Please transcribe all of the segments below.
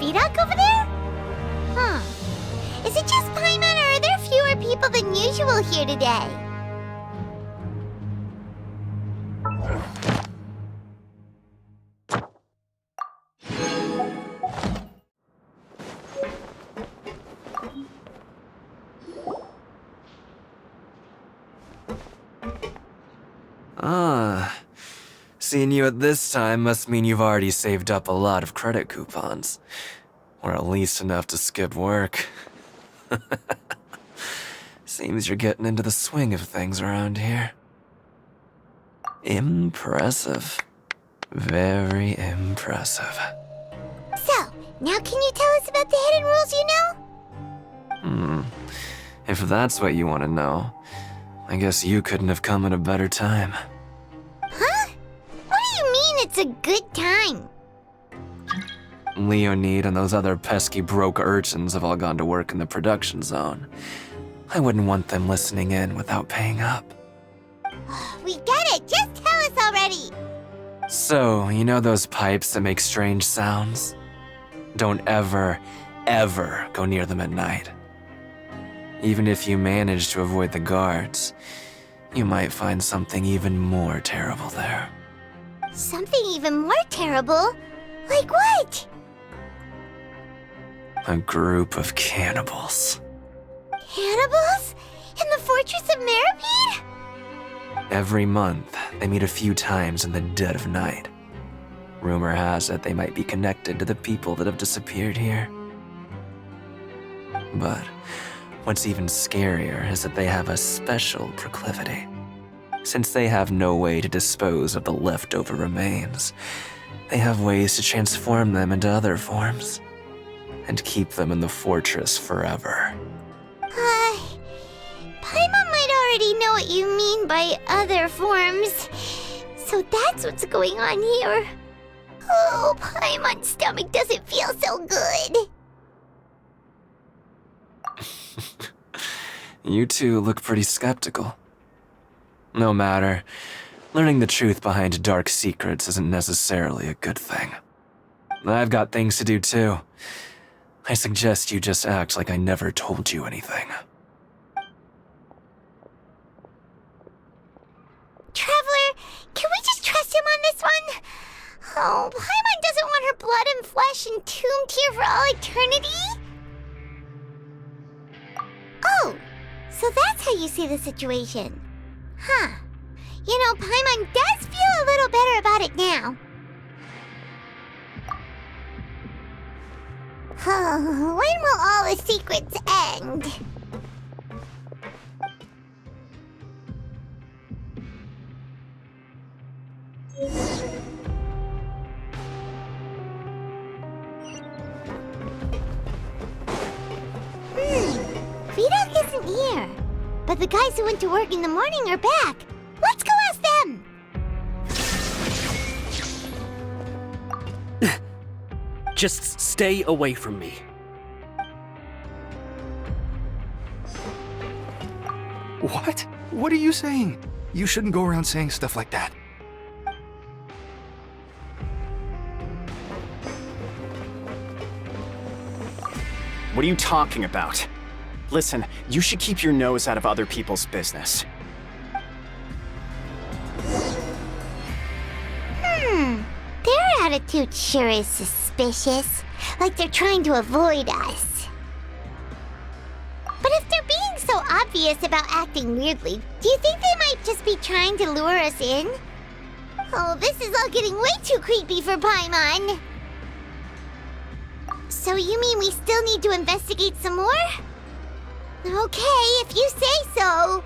Vidoc over there? Huh. Is it just Paimon, or are there fewer people than usual here today? Seeing you at this time must mean you've already saved up a lot of credit coupons. Or at least enough to skip work. Seems you're getting into the swing of things around here. Impressive. Very impressive. So, now can you tell us about the hidden rules you know? If that's what you want to know, I guess you couldn't have come at a better time. Huh? What do you mean it's a good time? Leonid and those other pesky broke urchins have all gone to work in the production zone. I wouldn't want them listening in without paying up. We get it! Just tell us already! So, you know those pipes that make strange sounds? Don't ever, ever go near them at night. Even if you manage to avoid the guards, you might find something even more terrible there. Something even more terrible? Like what? A group of cannibals. Cannibals? In the Fortress of Meripede? Every month, they meet a few times in the dead of night. Rumor has it they might be connected to the people that have disappeared here. But what's even scarier is that they have a special proclivity. Since they have no way to dispose of the leftover remains, they have ways to transform them into other forms and keep them in the fortress forever. Paimon might already know what you mean by other forms. So that's what's going on here. Oh, Paimon's stomach doesn't feel so good. You two look pretty skeptical. No matter, learning the truth behind dark secrets isn't necessarily a good thing. I've got things to do too. I suggest you just act like I never told you anything. Traveler, can we just trust him on this one? Oh, Paimon doesn't want her blood and flesh entombed here for all eternity? Oh, so that's how you see the situation. Huh. You know, Paimon does feel a little better about it now. When will all the secrets end? Vidoc isn't here. But the guys who went to work in the morning are back. Let's go ask them! Just stay away from me. What? What are you saying? You shouldn't go around saying stuff like that. What are you talking about? Listen, you should keep your nose out of other people's business. Their attitude sure is suspicious. Like they're trying to avoid us. But if they're being so obvious about acting weirdly, do you think they might just be trying to lure us in? Oh, this is all getting way too creepy for Paimon. So you mean we still need to investigate some more? Okay, if you say so.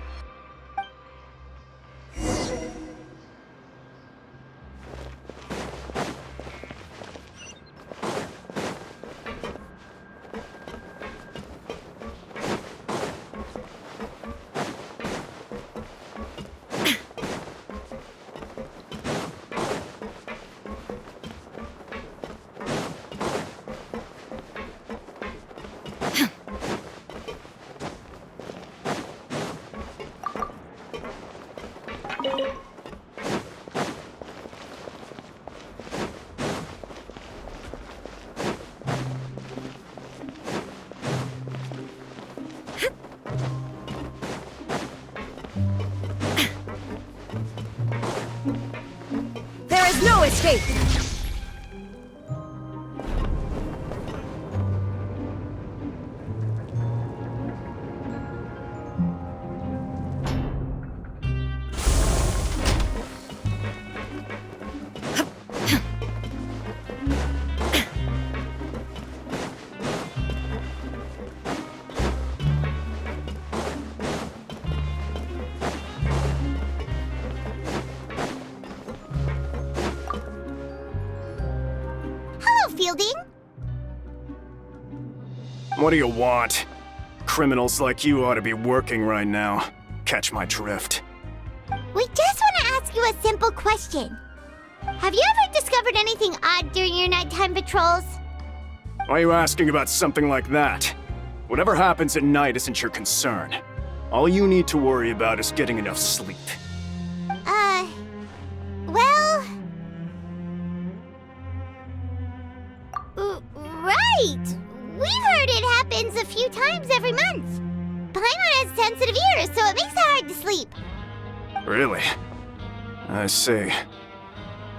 escape! Hello, Fielding. What do you want? Criminals like you ought to be working right now. Catch my drift. We just want to ask you a simple question. Have you ever discovered anything odd during your nighttime patrols? Why are you asking about something like that? Whatever happens at night isn't your concern. All you need to worry about is getting enough sleep. Well... right! We've heard it happens a few times every month. Paimon has sensitive ears, so it makes it hard to sleep. Really? I see.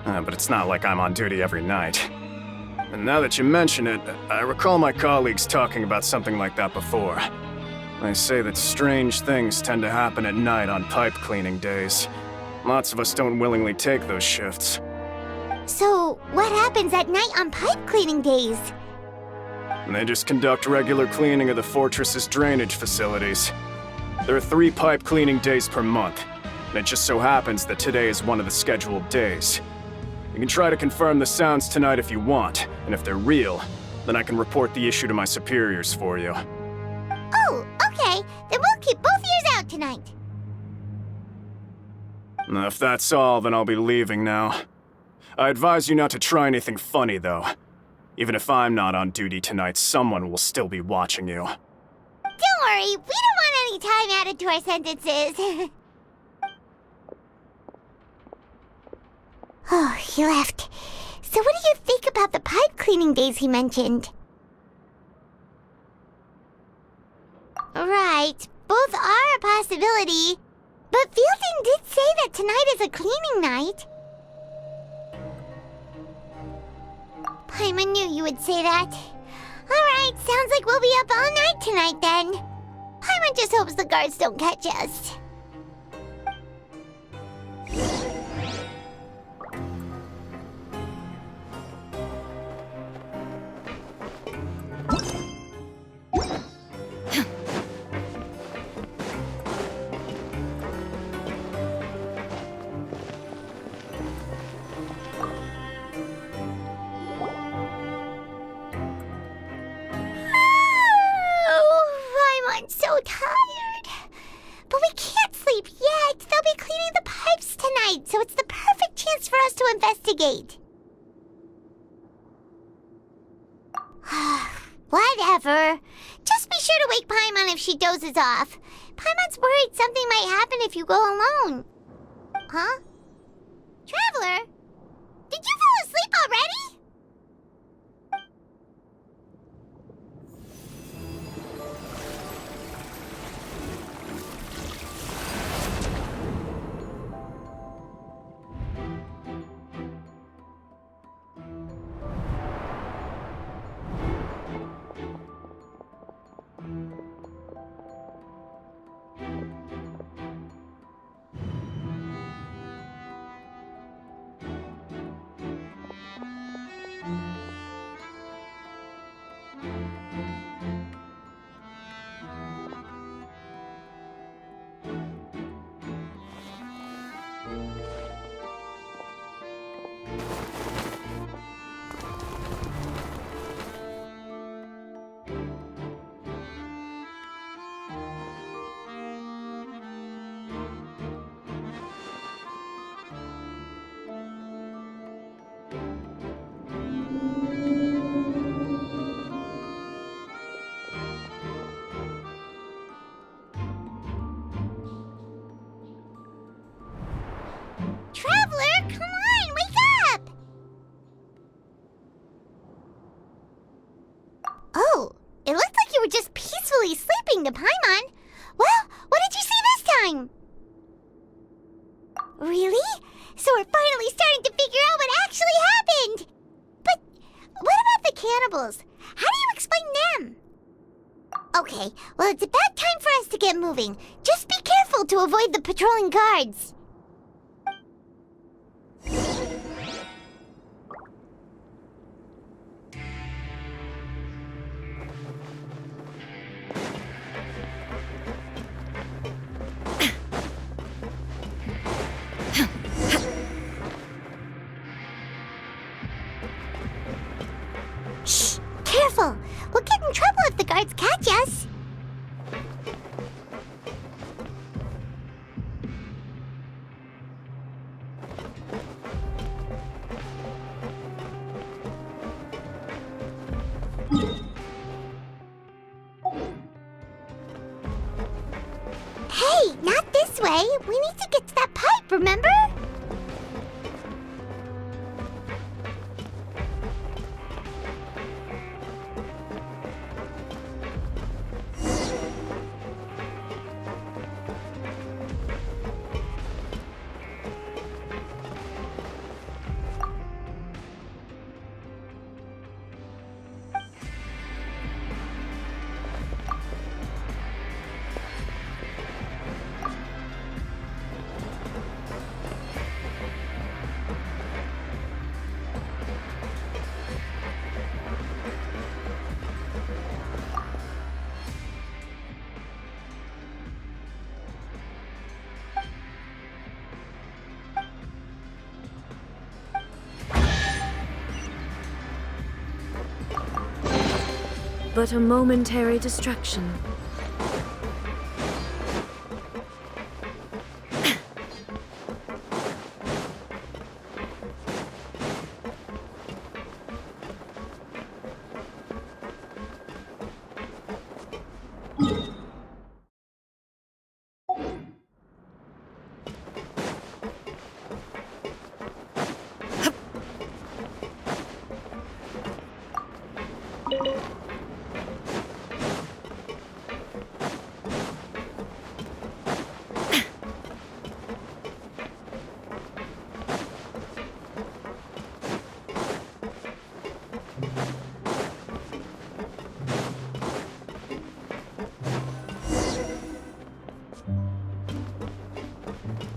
But it's not like I'm on duty every night. And now that you mention it, I recall my colleagues talking about something like that before. They say that strange things tend to happen at night on pipe cleaning days. Lots of us don't willingly take those shifts. So, what happens at night on pipe cleaning days? And they just conduct regular cleaning of the fortress's drainage facilities. There are 3 pipe cleaning days per month, and it just so happens that today is one of the scheduled days. You can try to confirm the sounds tonight if you want, and if they're real, then I can report the issue to my superiors for you. Oh, okay. Then we'll keep both ears out tonight. If that's all, then I'll be leaving now. I advise you not to try anything funny, though. Even if I'm not on duty tonight, someone will still be watching you. Don't worry, we don't want any time added to our sentences. Oh, he left. So what do you think about the pipe cleaning days he mentioned? Right, both are a possibility. But Fielding did say that tonight is a cleaning night. Paimon knew you would say that. Alright, sounds like we'll be up all night tonight then. Paimon just hopes the guards don't catch us. I'm so tired. But we can't sleep yet. They'll be cleaning the pipes tonight, so it's the perfect chance for us to investigate. Whatever. Just be sure to wake Paimon if she dozes off. Paimon's worried something might happen if you go alone. Huh? Traveler? Did you fall asleep already? Traveler, come on, wake up! Oh, it looked like you were just peacefully sleeping to Paimon. Well, what did you see this time? Really? So we're finally starting to figure out what actually happened! But what about the cannibals? How do you explain them? Okay, well, it's about time for us to get moving. Just be careful to avoid the patrolling guards. Shh! Careful! We'll get in trouble if the guards catch us. Hey, not this way. We need to get to that pipe, remember? But a momentary distraction.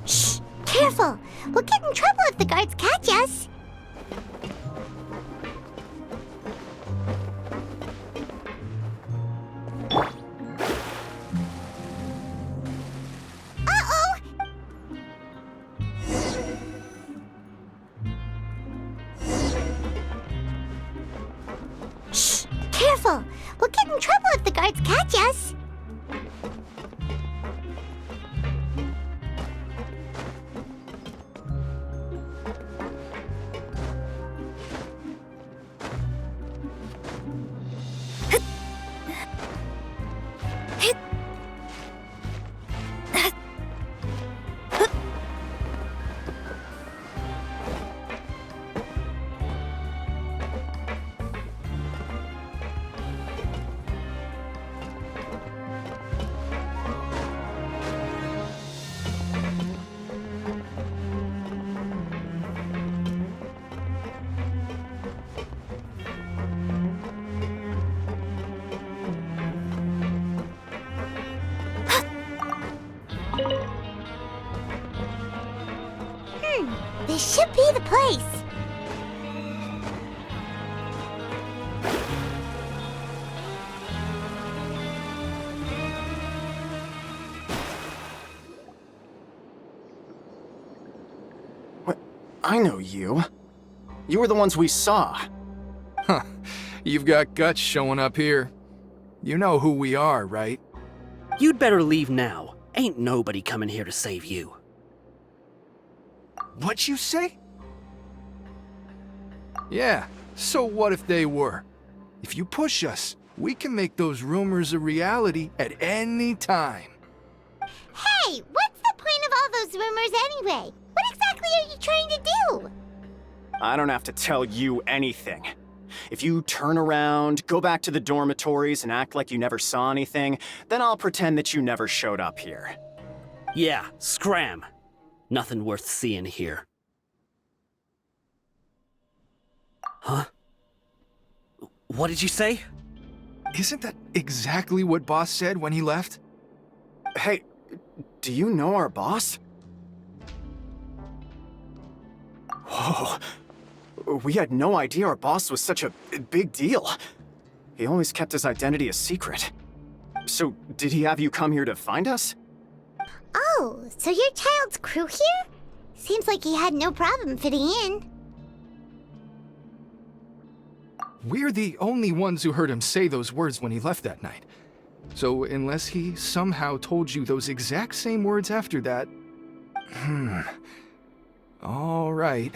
Shh! Careful! We'll get in trouble if the guards catch us. Uh-oh! Shh! Careful! We'll get in trouble if the guards catch us. This should be the place. What? I know you. You were the ones we saw. Huh. You've got guts showing up here. You know who we are, right? You'd better leave now. Ain't nobody coming here to save you. What'd you say? Yeah, so what if they were? If you push us, we can make those rumors a reality at any time. Hey, what's the point of all those rumors anyway? What exactly are you trying to do? I don't have to tell you anything. If you turn around, go back to the dormitories, and act like you never saw anything, then I'll pretend that you never showed up here. Yeah, scram. Nothing worth seeing here. Huh? What did you say? Isn't that exactly what Boss said when he left? Hey, do you know our boss? Whoa. We had no idea our boss was such a big deal. He always kept his identity a secret. So, did he have you come here to find us? Oh, so your child's crew here? Seems like he had no problem fitting in. We're the only ones who heard him say those words when he left that night. So unless he somehow told you those exact same words after that... All right.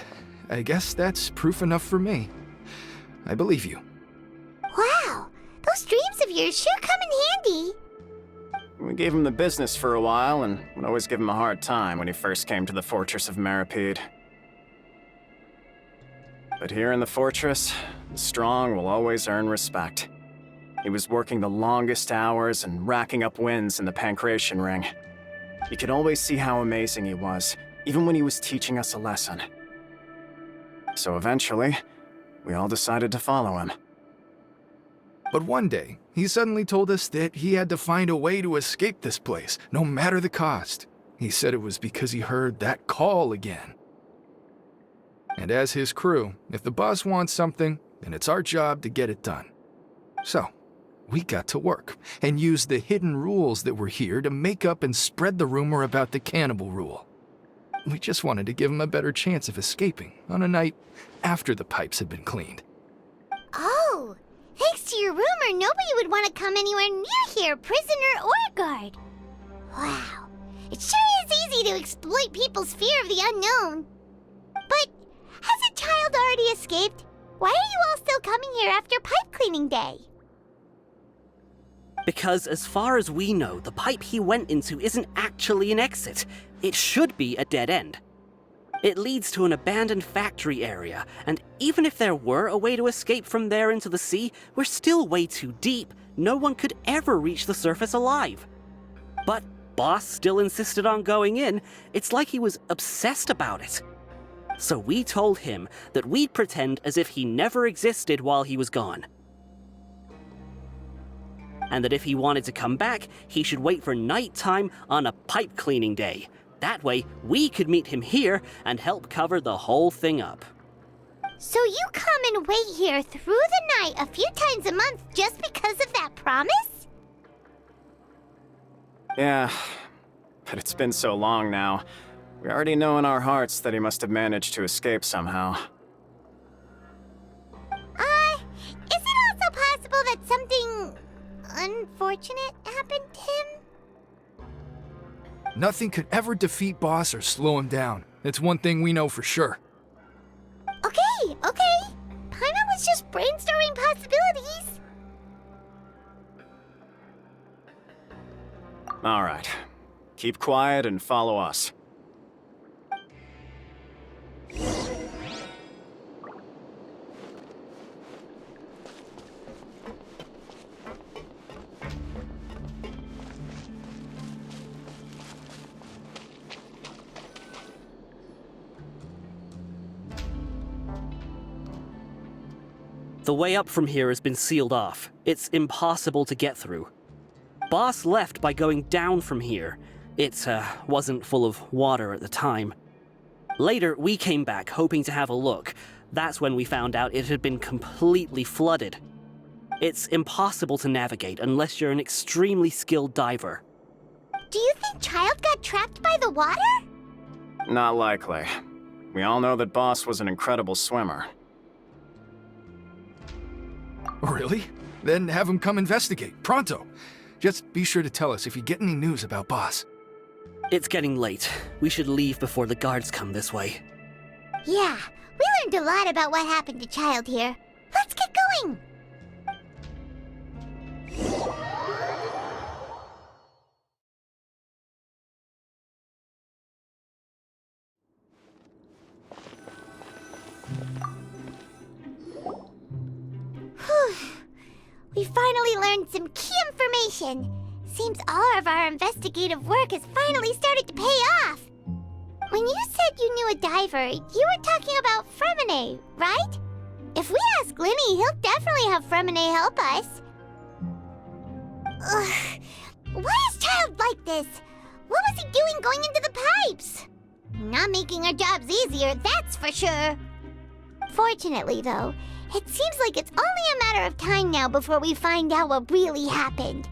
I guess that's proof enough for me. I believe you. Wow, those dreams of yours sure come in handy. We gave him the business for a while and would always give him a hard time when he first came to the fortress of Maripede. But here in the fortress, the strong will always earn respect. He was working the longest hours and racking up wins in the Pancration Ring. You could always see how amazing he was, even when he was teaching us a lesson. So eventually, we all decided to follow him. But one day, he suddenly told us that he had to find a way to escape this place, no matter the cost. He said it was because he heard that call again. And as his crew, if the boss wants something, then it's our job to get it done. So, we got to work, and used the hidden rules that were here to make up and spread the rumor about the cannibal rule. We just wanted to give him a better chance of escaping on a night after the pipes had been cleaned. Oh, thanks to your rumor, nobody would want to come anywhere near here, prisoner or guard. Wow, it sure is easy to exploit people's fear of the unknown. But has a child already escaped? Why are you all still coming here after pipe cleaning day? Because as far as we know, the pipe he went into isn't actually an exit. It should be a dead end. It leads to an abandoned factory area, and even if there were a way to escape from there into the sea, we're still way too deep. No one could ever reach the surface alive. But Boss still insisted on going in. It's like he was obsessed about it. So we told him that we'd pretend as if he never existed while he was gone. And that if he wanted to come back, he should wait for nighttime on a pipe cleaning day. That way, we could meet him here and help cover the whole thing up. So you come and wait here through the night a few times a month just because of that promise? Yeah, but it's been so long now. We already know in our hearts that he must have managed to escape somehow. Is it also possible that something unfortunate happened to him? Nothing could ever defeat Boss or slow him down. It's one thing we know for sure. Okay. Paimon was just brainstorming possibilities. All right. Keep quiet and follow us. The way up from here has been sealed off. It's impossible to get through. Boss left by going down from here. It wasn't full of water at the time. Later, we came back hoping to have a look. That's when we found out it had been completely flooded. It's impossible to navigate unless you're an extremely skilled diver. Do you think Child got trapped by the water? Not likely. We all know that Boss was an incredible swimmer. Really? Then have him come investigate, pronto. Just be sure to tell us if you get any news about Boss. It's getting late. We should leave before the guards come this way. Yeah, we learned a lot about what happened to Child here. Let's get going! Whew. We finally learned some key information. Seems all of our investigative work has finally started to pay off. When you said you knew a diver, you were talking about Fremine, right? If we ask Linny, he'll definitely have Fremine help us. Ugh. Why is Child like this? What was he doing going into the pipes? Not making our jobs easier, that's for sure. Fortunately, though, it seems like it's only a matter of time now before we find out what really happened.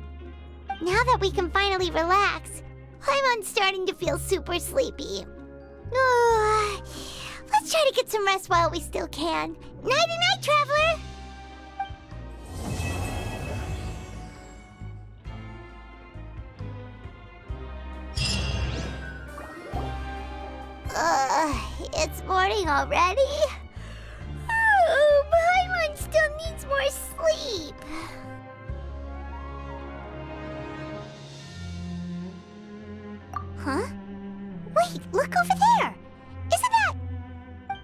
Now that we can finally relax, I'm starting to feel super sleepy. Let's try to get some rest while we still can. Nighty-night, traveler! It's morning already? Paimon still needs more sleep. Huh? Wait, look over there! Isn't that...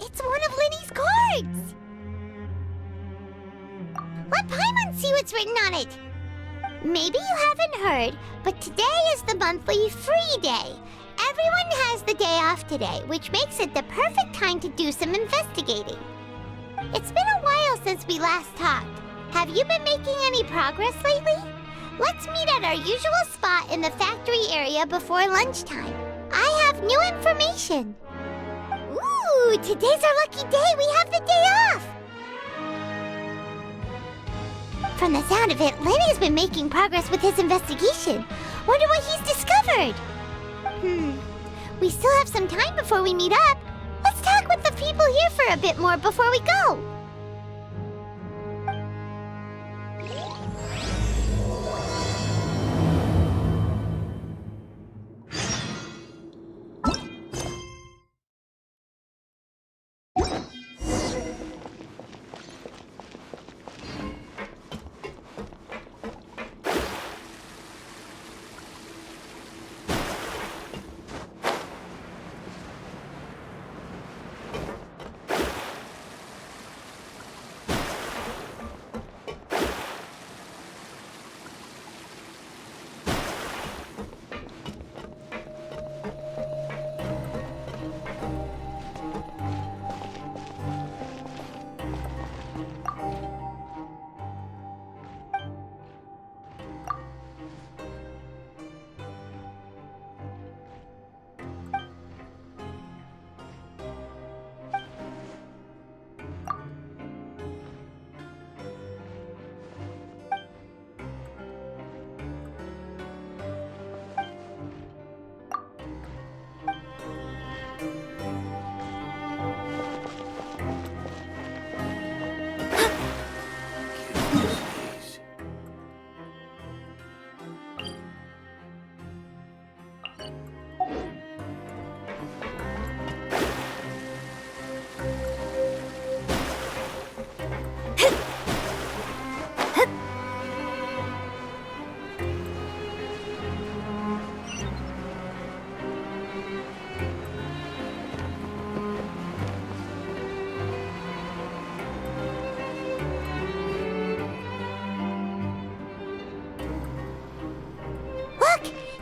It's one of Linny's cards! Let Paimon see what's written on it! Maybe you haven't heard, but today is the monthly free day. Everyone has the day off today, which makes it the perfect time to do some investigating. It's been a while since we last talked. Have you been making any progress lately? Let's meet at our usual spot in the factory area before lunchtime. I have new information. Ooh, today's our lucky day. We have the day off. From the sound of it, Lenny's been making progress with his investigation. Wonder what he's discovered. We still have some time before we meet up. Let's talk with the people here for a bit more before we go.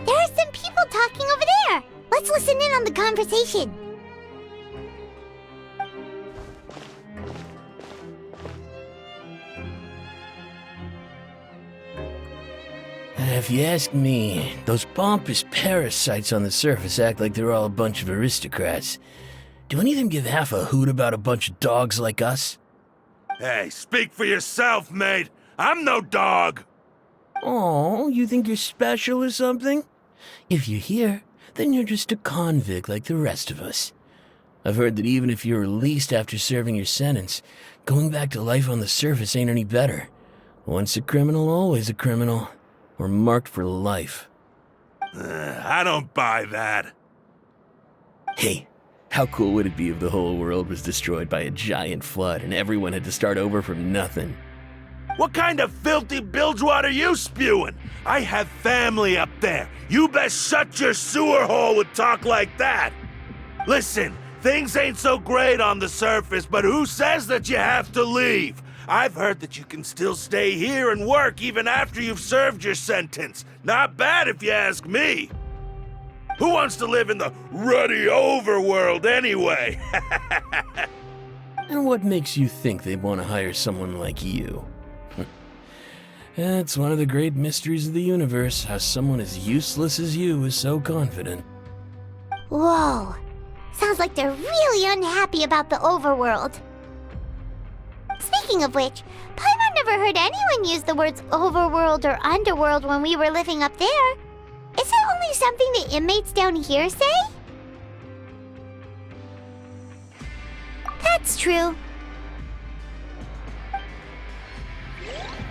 There are some people talking over there. Let's listen in on the conversation. If you ask me, those pompous parasites on the surface act like they're all a bunch of aristocrats. Do any of them give half a hoot about a bunch of dogs like us? Hey, speak for yourself, mate. I'm no dog. Oh, you think you're special or something? If you're here, then you're just a convict like the rest of us. I've heard that even if you're released after serving your sentence, going back to life on the surface ain't any better. Once a criminal, always a criminal. We're marked for life. I don't buy that. Hey, how cool would it be if the whole world was destroyed by a giant flood and everyone had to start over from nothing? What kind of filthy bilgewater are you spewing? I have family up there. You best shut your sewer hole with talk like that. Listen, things ain't so great on the surface, but who says that you have to leave? I've heard that you can still stay here and work even after you've served your sentence. Not bad if you ask me. Who wants to live in the ruddy overworld anyway? And what makes you think they want to hire someone like you? It's one of the great mysteries of the universe, how someone as useless as you is so confident. Whoa. Sounds like they're really unhappy about the overworld. Speaking of which, Paimon never heard anyone use the words overworld or underworld when we were living up there. Is it only something the inmates down here say? That's true.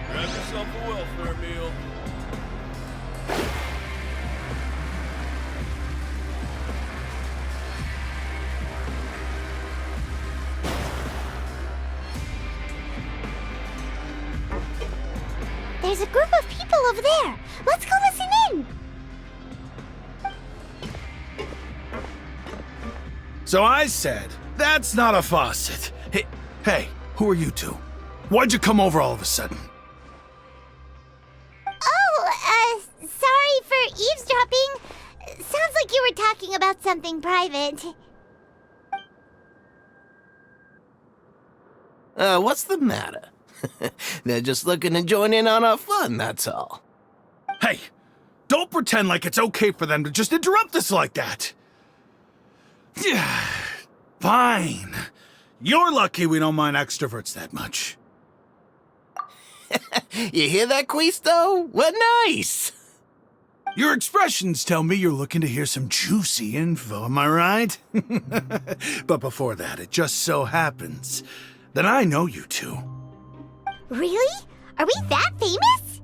Grab yourself a welfare meal. There's a group of people over there. Let's go listen in. So I said, that's not a faucet. Hey, who are you two? Why'd you come over all of a sudden? Oh, sorry for eavesdropping. Sounds like you were talking about something private. What's the matter? They're just looking to join in on our fun, that's all. Hey, don't pretend like it's okay for them to just interrupt us like that. Fine. You're lucky we don't mind extroverts that much. You hear that, Quisto? What nice! Your expressions tell me you're looking to hear some juicy info, am I right? But before that, it just so happens that I know you two. Really? Are we that famous?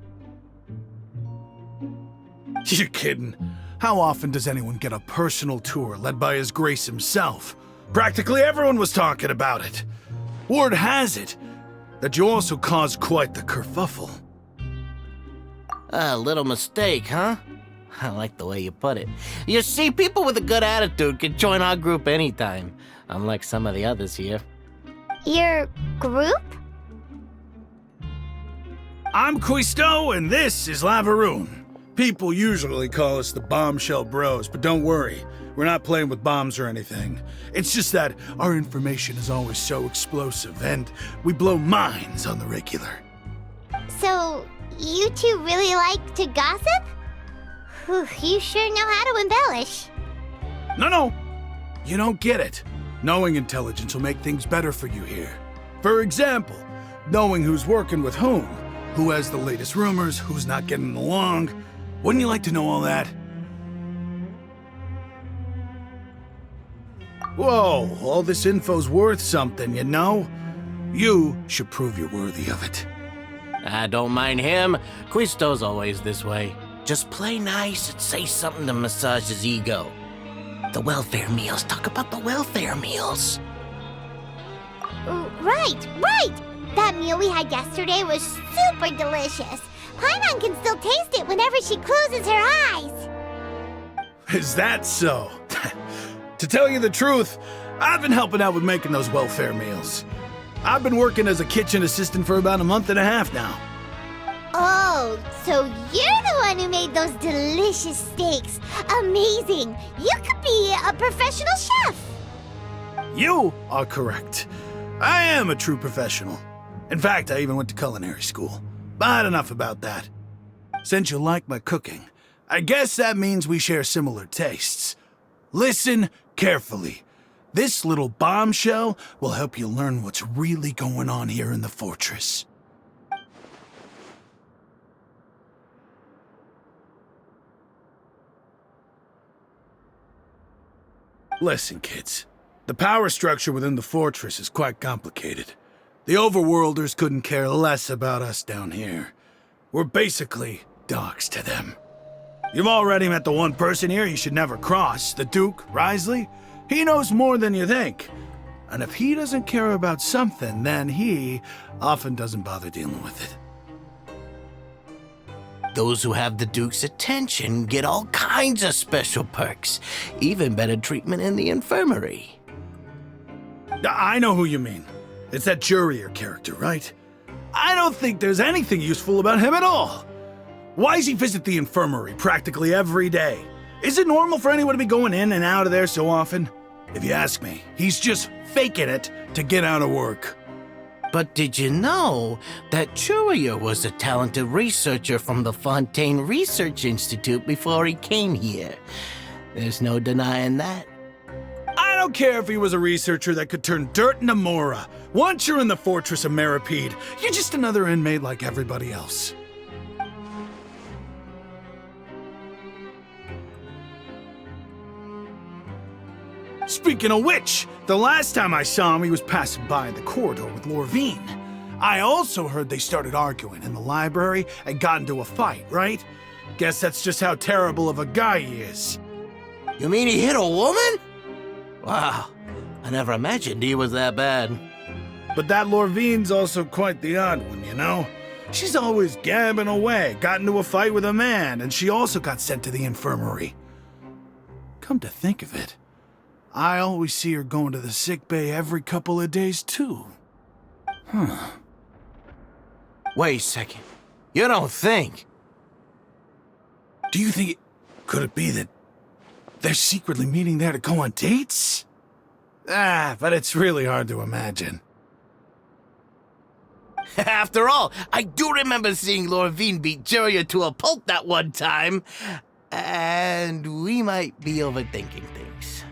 You're kidding. How often does anyone get a personal tour led by His Grace himself? Practically everyone was talking about it. Word has it that you also caused quite the kerfuffle. A little mistake, huh? I like the way you put it. You see, people with a good attitude can join our group anytime, unlike some of the others here. Your group? I'm Quisto, and this is Lavaroon. People usually call us the Bombshell Bros, but don't worry, we're not playing with bombs or anything. It's just that our information is always so explosive, and we blow minds on the regular. So, you two really like to gossip? Whew, you sure know how to embellish. No, you don't get it. Knowing intelligence will make things better for you here. For example, knowing who's working with who has the latest rumors, who's not getting along. Wouldn't you like to know all that? Whoa, all this info's worth something, you know? You should prove you're worthy of it. I don't mind him. Quisto's always this way. Just play nice and say something to massage his ego. The welfare meals. Talk about the welfare meals. Right. That meal we had yesterday was super delicious. Paimon can still taste it whenever she closes her eyes. Is that so? To tell you the truth, I've been helping out with making those welfare meals. I've been working as a kitchen assistant for about a month and a half now. Oh, so you're the one who made those delicious steaks. Amazing. You could be a professional chef. You are correct. I am a true professional. In fact, I even went to culinary school. But enough about that. Since you like my cooking, I guess that means we share similar tastes. Listen carefully. This little bombshell will help you learn what's really going on here in the fortress. Listen, kids. The power structure within the fortress is quite complicated. The overworlders couldn't care less about us down here. We're basically dogs to them. You've already met the one person here you should never cross, the Duke, Risley. He knows more than you think. And if he doesn't care about something, then he often doesn't bother dealing with it. Those who have the Duke's attention get all kinds of special perks, even better treatment in the infirmary. I know who you mean. It's that Jurier character, right? I don't think there's anything useful about him at all. Why does he visit the infirmary practically every day? Is it normal for anyone to be going in and out of there so often? If you ask me, he's just faking it to get out of work. But did you know that Churia was a talented researcher from the Fontaine Research Institute before he came here? There's no denying that. I don't care if he was a researcher that could turn dirt into Mora. Once you're in the Fortress of Meripede, you're just another inmate like everybody else. Speaking of which, the last time I saw him, he was passing by in the corridor with Lorvine. I also heard they started arguing in the library and got into a fight, right? Guess that's just how terrible of a guy he is. You mean he hit a woman? Wow, I never imagined he was that bad. But that Lorvine's also quite the odd one, you know? She's always gabbing away, got into a fight with a man, and she also got sent to the infirmary. Come to think of it, I always see her going to the sick bay every couple of days, too. Huh. Wait a second. You don't think? Do you think could it be that they're secretly meeting there to go on dates? But it's really hard to imagine. After all, I do remember seeing Lorvine beat Juria to a pulp that one time. And we might be overthinking things.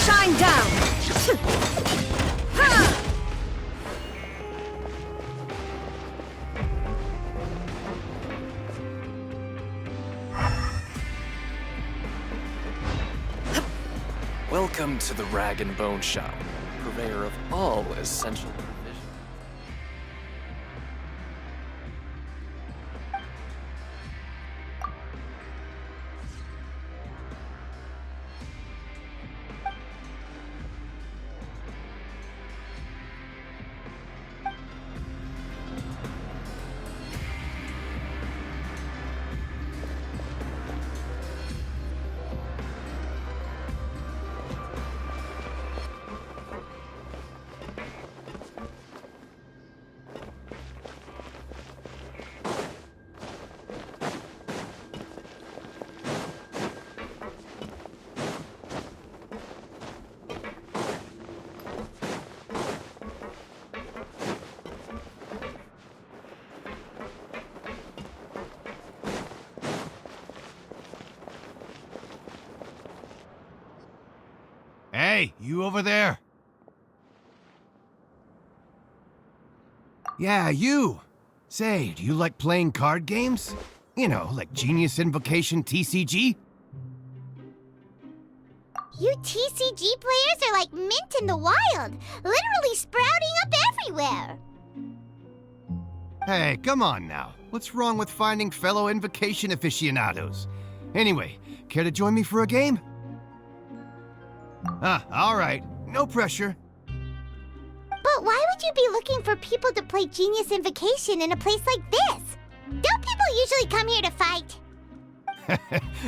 Shine down! Welcome to the Rag and Bone Shop, purveyor of all essential provisions. Hey, you over there? Yeah, you. Say, do you like playing card games? You know, like Genius Invocation TCG? You TCG players are like mint in the wild, literally sprouting up everywhere. Hey, come on now. What's wrong with finding fellow Invocation aficionados? Anyway, care to join me for a game? All right. No pressure. But why would you be looking for people to play Genius Invocation in a place like this? Don't people usually come here to fight?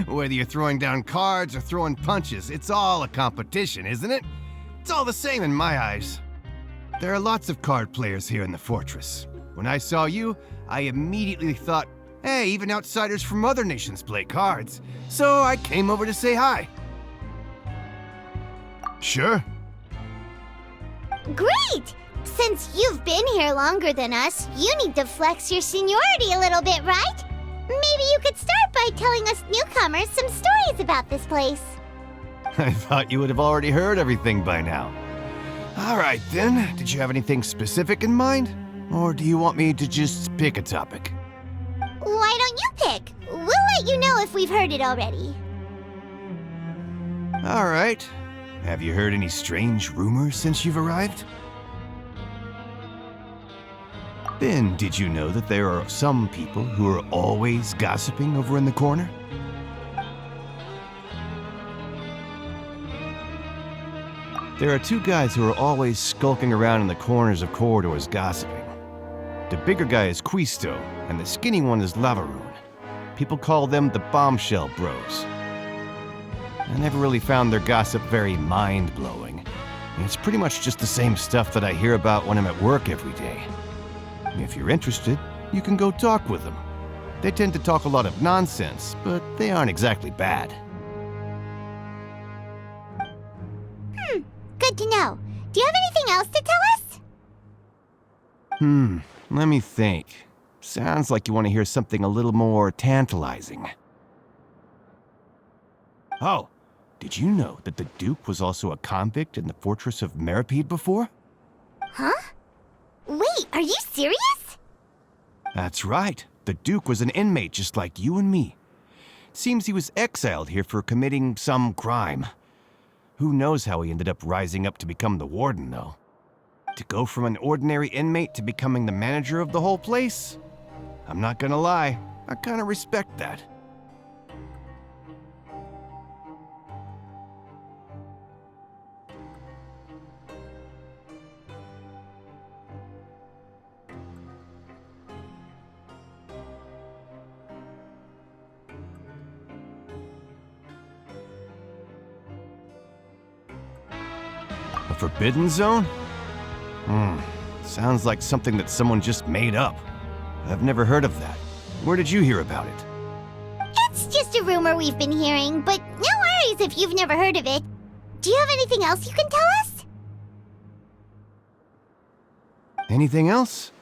Whether you're throwing down cards or throwing punches, it's all a competition, isn't it? It's all the same in my eyes. There are lots of card players here in the fortress. When I saw you, I immediately thought, hey, even outsiders from other nations play cards. So I came over to say hi. Sure. Great! Since you've been here longer than us, you need to flex your seniority a little bit, right? Maybe you could start by telling us newcomers some stories about this place. I thought you would have already heard everything by now. All right, then. Did you have anything specific in mind? Or do you want me to just pick a topic? Why don't you pick? We'll let you know if we've heard it already. All right. Have you heard any strange rumors since you've arrived? Then, did you know that there are some people who are always gossiping over in the corner? There are two guys who are always skulking around in the corners of corridors gossiping. The bigger guy is Quisto, and the skinny one is Lavaroon. People call them the Bombshell Bros. I never really found their gossip very mind-blowing. It's pretty much just the same stuff that I hear about when I'm at work every day. If you're interested, you can go talk with them. They tend to talk a lot of nonsense, but they aren't exactly bad. Good to know. Do you have anything else to tell us? Let me think. Sounds like you want to hear something a little more tantalizing. Oh, did you know that the Duke was also a convict in the fortress of Meripede before? Huh? Wait, are you serious? That's right. The Duke was an inmate just like you and me. Seems he was exiled here for committing some crime. Who knows how he ended up rising up to become the warden, though. To go from an ordinary inmate to becoming the manager of the whole place? I'm not gonna lie, I kinda respect that. A forbidden zone? Sounds like something that someone just made up. I've never heard of that. Where did you hear about it? It's just a rumor we've been hearing, but no worries if you've never heard of it. Do you have anything else you can tell us? Anything else?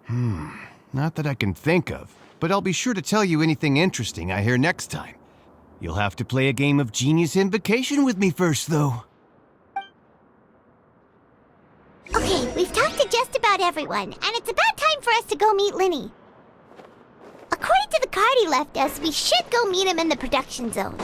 Not that I can think of, but I'll be sure to tell you anything interesting I hear next time. You'll have to play a game of Genius Invocation with me first, though. Okay, we've talked to just about everyone, and it's about time for us to go meet Linny. According to the card he left us, we should go meet him in the production zone.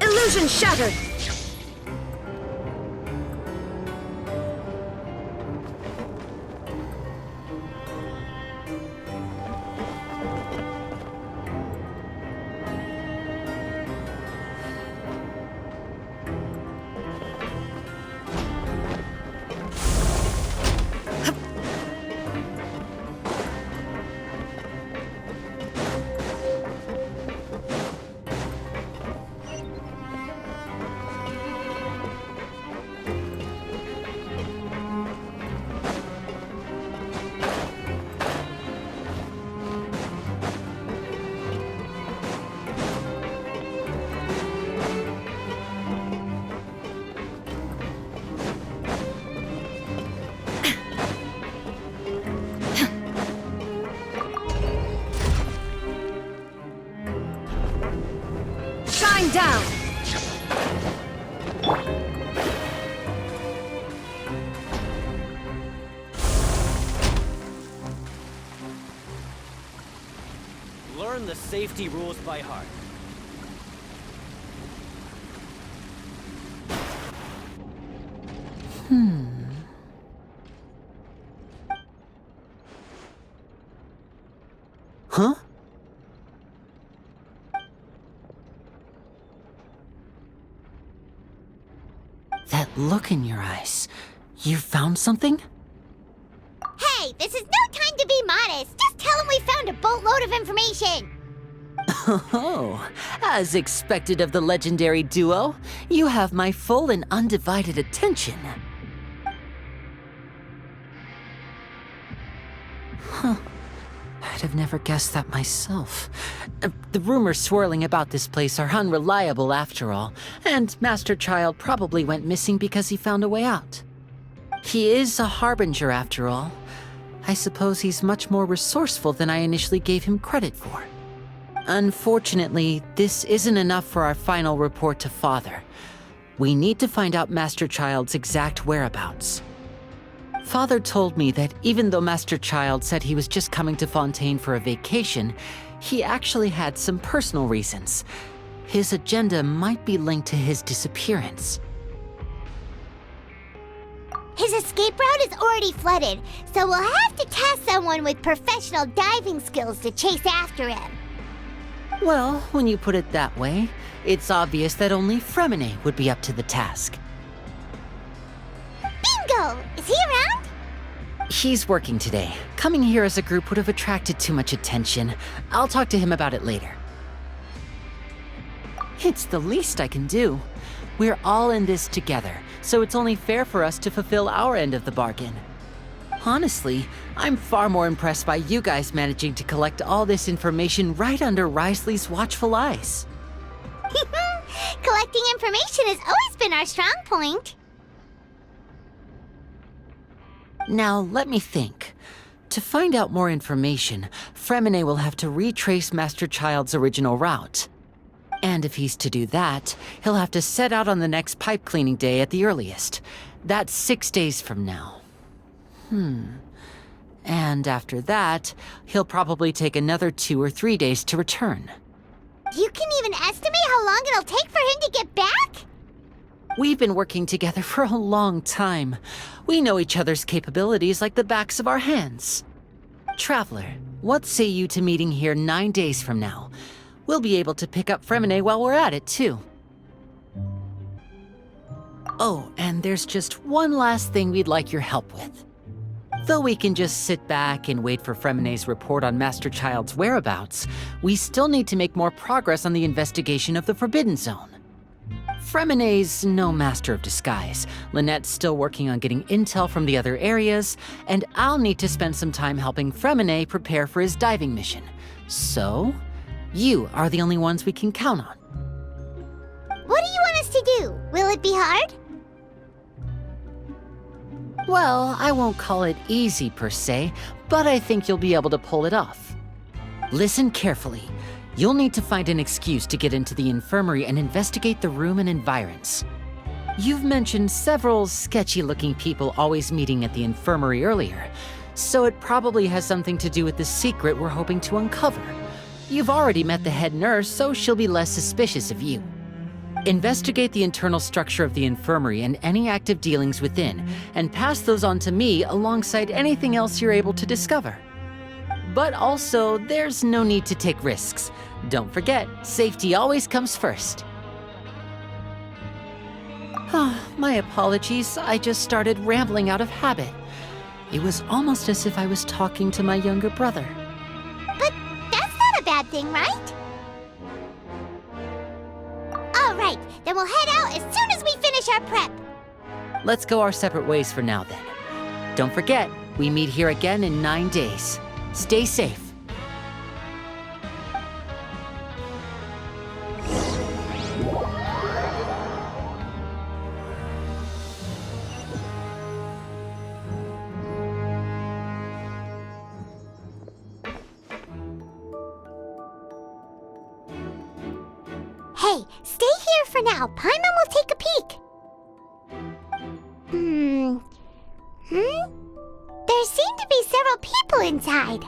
Illusion shattered! Shine down! Learn the safety rules by heart. Huh? That look in your eyes. You found something? Hey, this is no time to be modest. Just tell him we found a boatload of information. Oh, as expected of the legendary duo, you have my full and undivided attention. Huh. have never guessed that myself. The rumors swirling about this place are unreliable after all, and Master Child probably went missing because he found a way out. He is a harbinger after all. I suppose he's much more resourceful than I initially gave him credit for. Unfortunately, this isn't enough for our final report to Father. We need to find out Master Child's exact whereabouts. Father told me that even though Master Child said he was just coming to Fontaine for a vacation, he actually had some personal reasons. His agenda might be linked to his disappearance. His escape route is already flooded, so we'll have to task someone with professional diving skills to chase after him. Well, when you put it that way, it's obvious that only Fremine would be up to the task. Bingo! Is he around? He's working today. Coming here as a group would have attracted too much attention. I'll talk to him about it later. It's the least I can do. We're all in this together, so it's only fair for us to fulfill our end of the bargain. Honestly, I'm far more impressed by you guys managing to collect all this information right under Risley's watchful eyes. Collecting information has always been our strong point. Now, let me think. To find out more information, Fremine will have to retrace Master Child's original route. And if he's to do that, he'll have to set out on the next pipe cleaning day at the earliest. That's 6 days from now. And after that, he'll probably take another 2 or 3 days to return. You can even estimate how long it'll take for him to get back? We've been working together for a long time. We know each other's capabilities like the backs of our hands. Traveler, what say you to meeting here 9 days from now? We'll be able to pick up Fremine while we're at it, too. Oh, and there's just one last thing we'd like your help with. Though we can just sit back and wait for Fremine's report on Master Child's whereabouts, we still need to make more progress on the investigation of the Forbidden Zone. Fremine's no master of disguise, Lynette's still working on getting intel from the other areas, and I'll need to spend some time helping Fremine prepare for his diving mission. So, you are the only ones we can count on. What do you want us to do? Will it be hard? Well, I won't call it easy per se, but I think you'll be able to pull it off. Listen carefully. You'll need to find an excuse to get into the infirmary and investigate the room and environs. You've mentioned several sketchy-looking people always meeting at the infirmary earlier, so it probably has something to do with the secret we're hoping to uncover. You've already met the head nurse, so she'll be less suspicious of you. Investigate the internal structure of the infirmary and any active dealings within, and pass those on to me alongside anything else you're able to discover. But also, there's no need to take risks. Don't forget, safety always comes first. My apologies, I just started rambling out of habit. It was almost as if I was talking to my younger brother. But that's not a bad thing, right? All right, then we'll head out as soon as we finish our prep. Let's go our separate ways for now then. Don't forget, we meet here again in 9 days. Stay safe. Hey, stay here for now. Paimon will take a peek. There seem to be several people inside.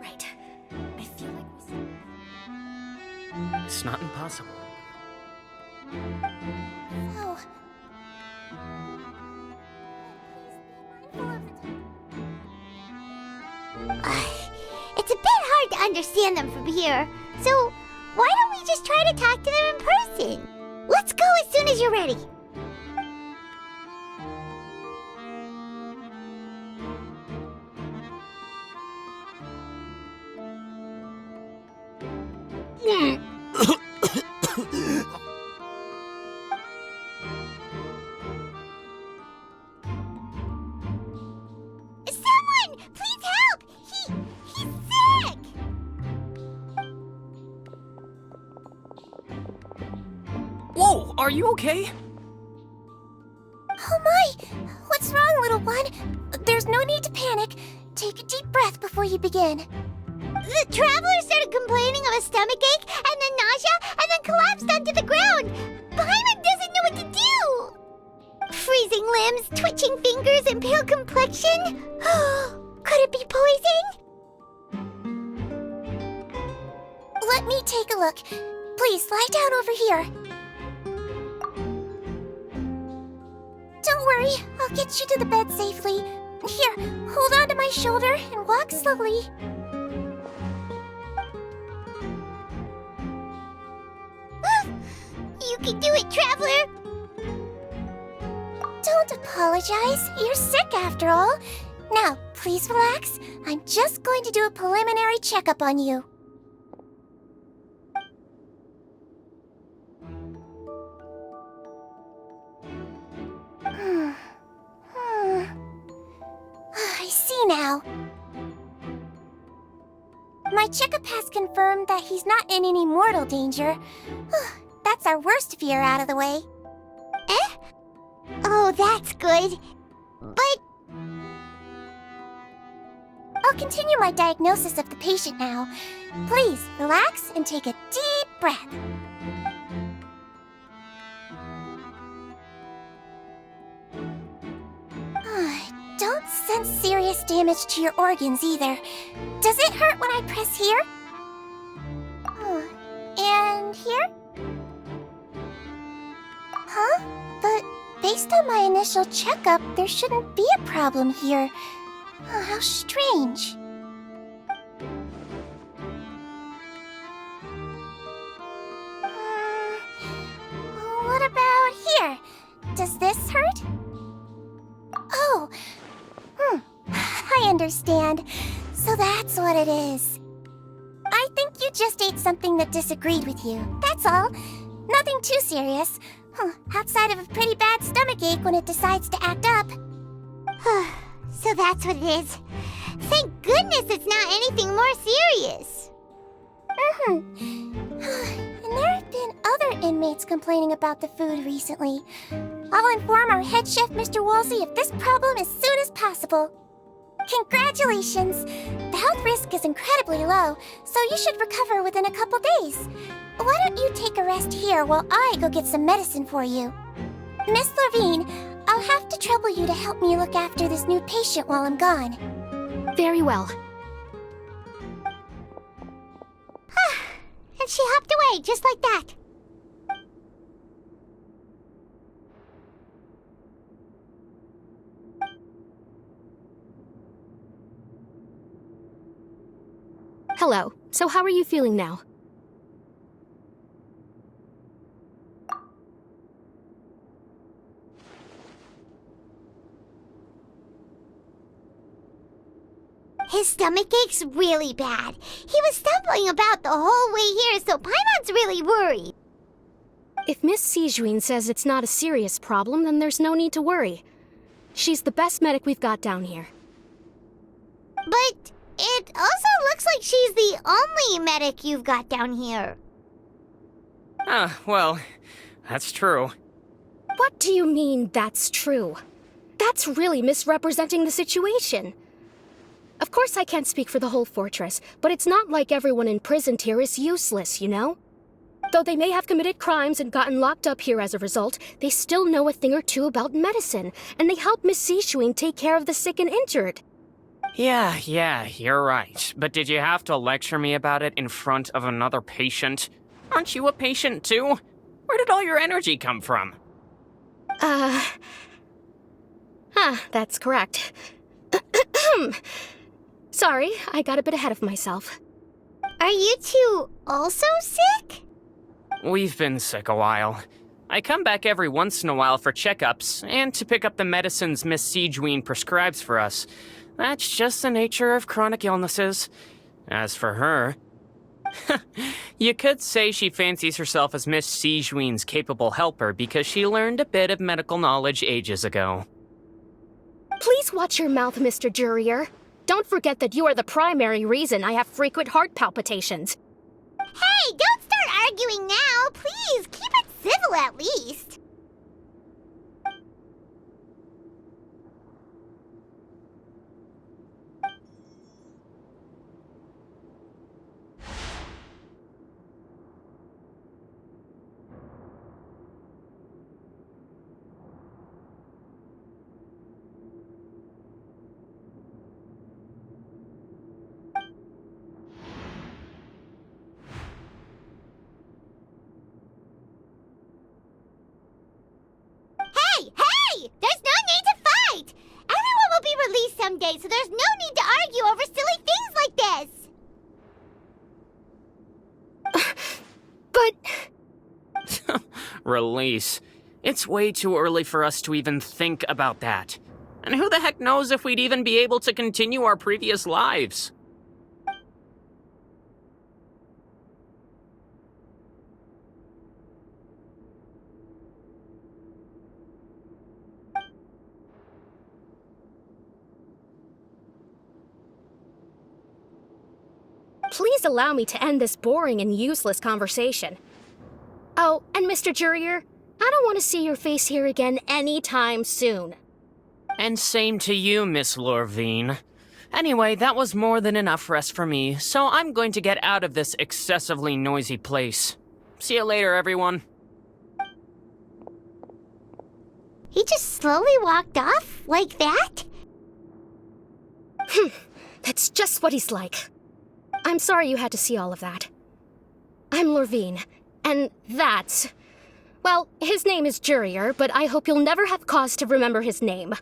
Right. I feel like it's not impossible. Oh. It's a bit hard to understand them from here, so why don't we just try to talk to them in person? Let's go as soon as you're ready. Are you okay? Oh my! What's wrong, little one? There's no need to panic. Take a deep breath before you begin. The traveler started complaining of a stomachache, and then nausea, and then collapsed onto the ground. Paimon doesn't know what to do. Freezing limbs, twitching fingers, and pale complexion? Could it be poison? Let me take a look. Please, lie down over here. Don't worry, I'll get you to the bed safely. Here, hold on to my shoulder and walk slowly. You can do it, traveler! Don't apologize. You're sick after all. Now, please relax. I'm just going to do a preliminary checkup on you. I see now. My checkup has confirmed that he's not in any mortal danger. That's our worst fear out of the way. Eh? Oh, that's good. But... I'll continue my diagnosis of the patient now. Please, relax and take a deep breath. Don't sense serious damage to your organs either. Does it hurt when I press here? And here? Huh? But based on my initial checkup, there shouldn't be a problem here. How strange. What about here? Does this hurt? Oh, I understand. So that's what it is. I think you just ate something that disagreed with you. That's all. Nothing too serious. Outside of a pretty bad stomachache when it decides to act up. So that's what it is. Thank goodness it's not anything more serious. And there have been other inmates complaining about the food recently. I'll inform our head chef, Mr. Woolsey, of this problem as soon as possible. Congratulations! The health risk is incredibly low, so you should recover within a couple days. Why don't you take a rest here while I go get some medicine for you? Miss Levine, I'll have to trouble you to help me look after this new patient while I'm gone. Very well. And she hopped away, just like that. Hello. So how are you feeling now? His stomach ache's really bad. He was stumbling about the whole way here, so Paimon's really worried. If Miss Sijuin says it's not a serious problem, then there's no need to worry. She's the best medic we've got down here. But it also looks like she's the only medic you've got down here. Well, that's true. What do you mean, that's true? That's really misrepresenting the situation. Of course I can't speak for the whole fortress, but it's not like everyone imprisoned here is useless, you know? Though they may have committed crimes and gotten locked up here as a result, they still know a thing or two about medicine, and they help Miss Sijuin take care of the sick and injured. Yeah, you're right. But did you have to lecture me about it in front of another patient? Aren't you a patient too? Where did all your energy come from? That's correct. Sorry, I got a bit ahead of myself. Are you two also sick? We've been sick a while. I come back every once in a while for checkups, and to pick up the medicines Miss Sijuin prescribes for us. That's just the nature of chronic illnesses. As for her... you could say she fancies herself as Miss Sijuin's capable helper because she learned a bit of medical knowledge ages ago. Please watch your mouth, Mr. Jurier. Don't forget that you are the primary reason I have frequent heart palpitations. Hey, don't start arguing now. Please, keep it civil at least. Hey! There's no need to fight! Everyone will be released someday, so there's no need to argue over silly things like this! But... Release. It's way too early for us to even think about that. And who the heck knows if we'd even be able to continue our previous lives? Please allow me to end this boring and useless conversation. Oh, and Mr. Jurier, I don't want to see your face here again anytime soon. And same to you, Miss Lorvine. Anyway, that was more than enough rest for me, so I'm going to get out of this excessively noisy place. See you later, everyone. He just slowly walked off like that? That's just what he's like. I'm sorry you had to see all of that. I'm Lorvine, and that's... Well, his name is Jurier, but I hope you'll never have cause to remember his name.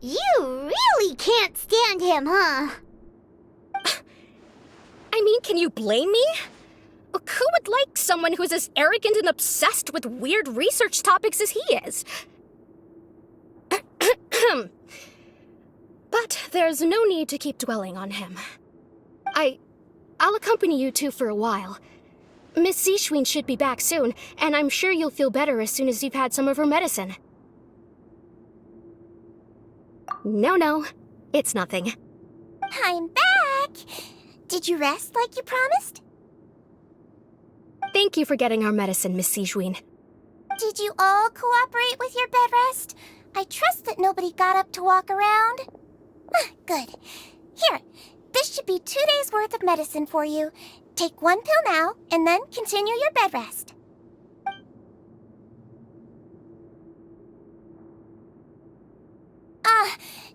You really can't stand him, huh? I mean, can you blame me? Who would like someone who's as arrogant and obsessed with weird research topics as he is? But there's no need to keep dwelling on him. I'll accompany you two for a while. Miss Seashween should be back soon, and I'm sure you'll feel better as soon as you've had some of her medicine. No, it's nothing. I'm back! Did you rest like you promised? Thank you for getting our medicine, Miss Seashween. Did you all cooperate with your bed rest? I trust that nobody got up to walk around. Good. Here, this should be 2 days' worth of medicine for you. Take 1 pill now, and then continue your bed rest.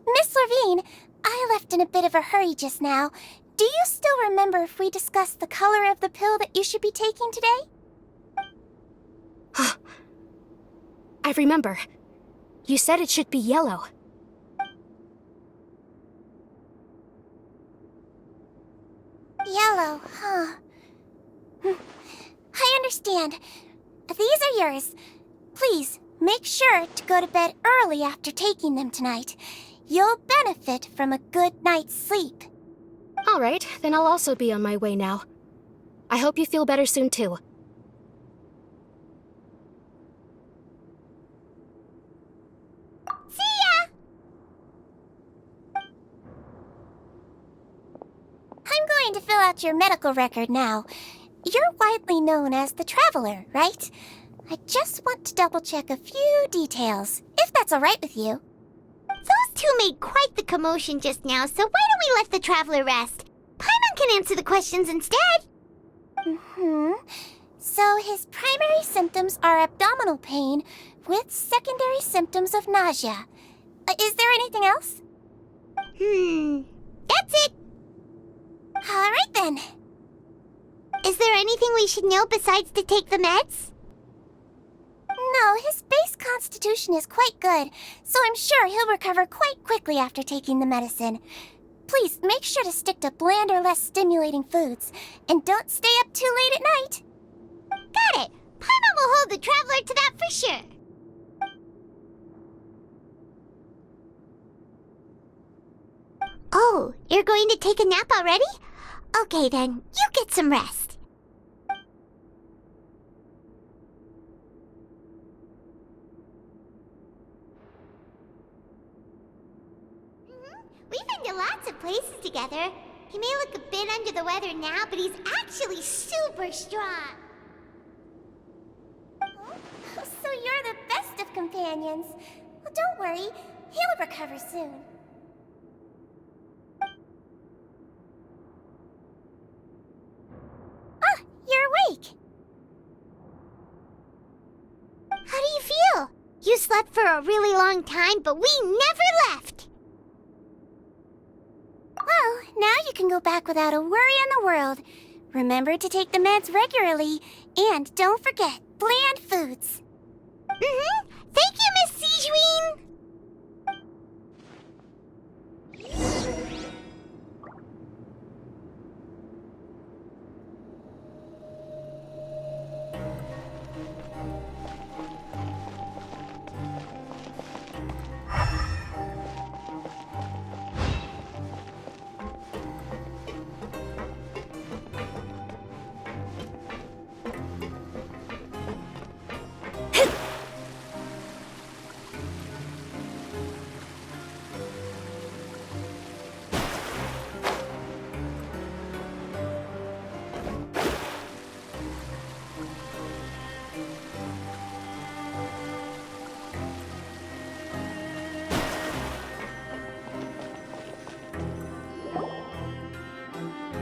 Miss Lorvine, I left in a bit of a hurry just now. Do you still remember if we discussed the color of the pill that you should be taking today? I remember. You said it should be yellow. Yellow, huh? I understand. These are yours. Please, make sure to go to bed early after taking them tonight. You'll benefit from a good night's sleep. All right, then I'll also be on my way now. I hope you feel better soon, too. See ya! I'm going to fill out your medical record now. You're widely known as the Traveler, right? I just want to double-check a few details, if that's all right with you. Those two made quite the commotion just now, so why don't we let the Traveler rest? Paimon can answer the questions instead. So his primary symptoms are abdominal pain with secondary symptoms of nausea. Is there anything else? That's it. All right then. Is there anything we should know besides to take the meds? No, his base constitution is quite good, so I'm sure he'll recover quite quickly after taking the medicine. Please make sure to stick to bland or less stimulating foods, and don't stay up too late at night. Got it. Paimon will hold the Traveler to that for sure. Oh, you're going to take a nap already? Okay then, you get some rest. We've been to lots of places together. He may look a bit under the weather now, but he's actually super strong. companions. Well, don't worry, he'll recover soon. Ah, you're awake. How do you feel? You slept for a really long time, but we never left! Well, now you can go back without a worry in the world. Remember to take the meds regularly, and don't forget, bland foods. Mm-hmm. Thank you, Miss Sijuin!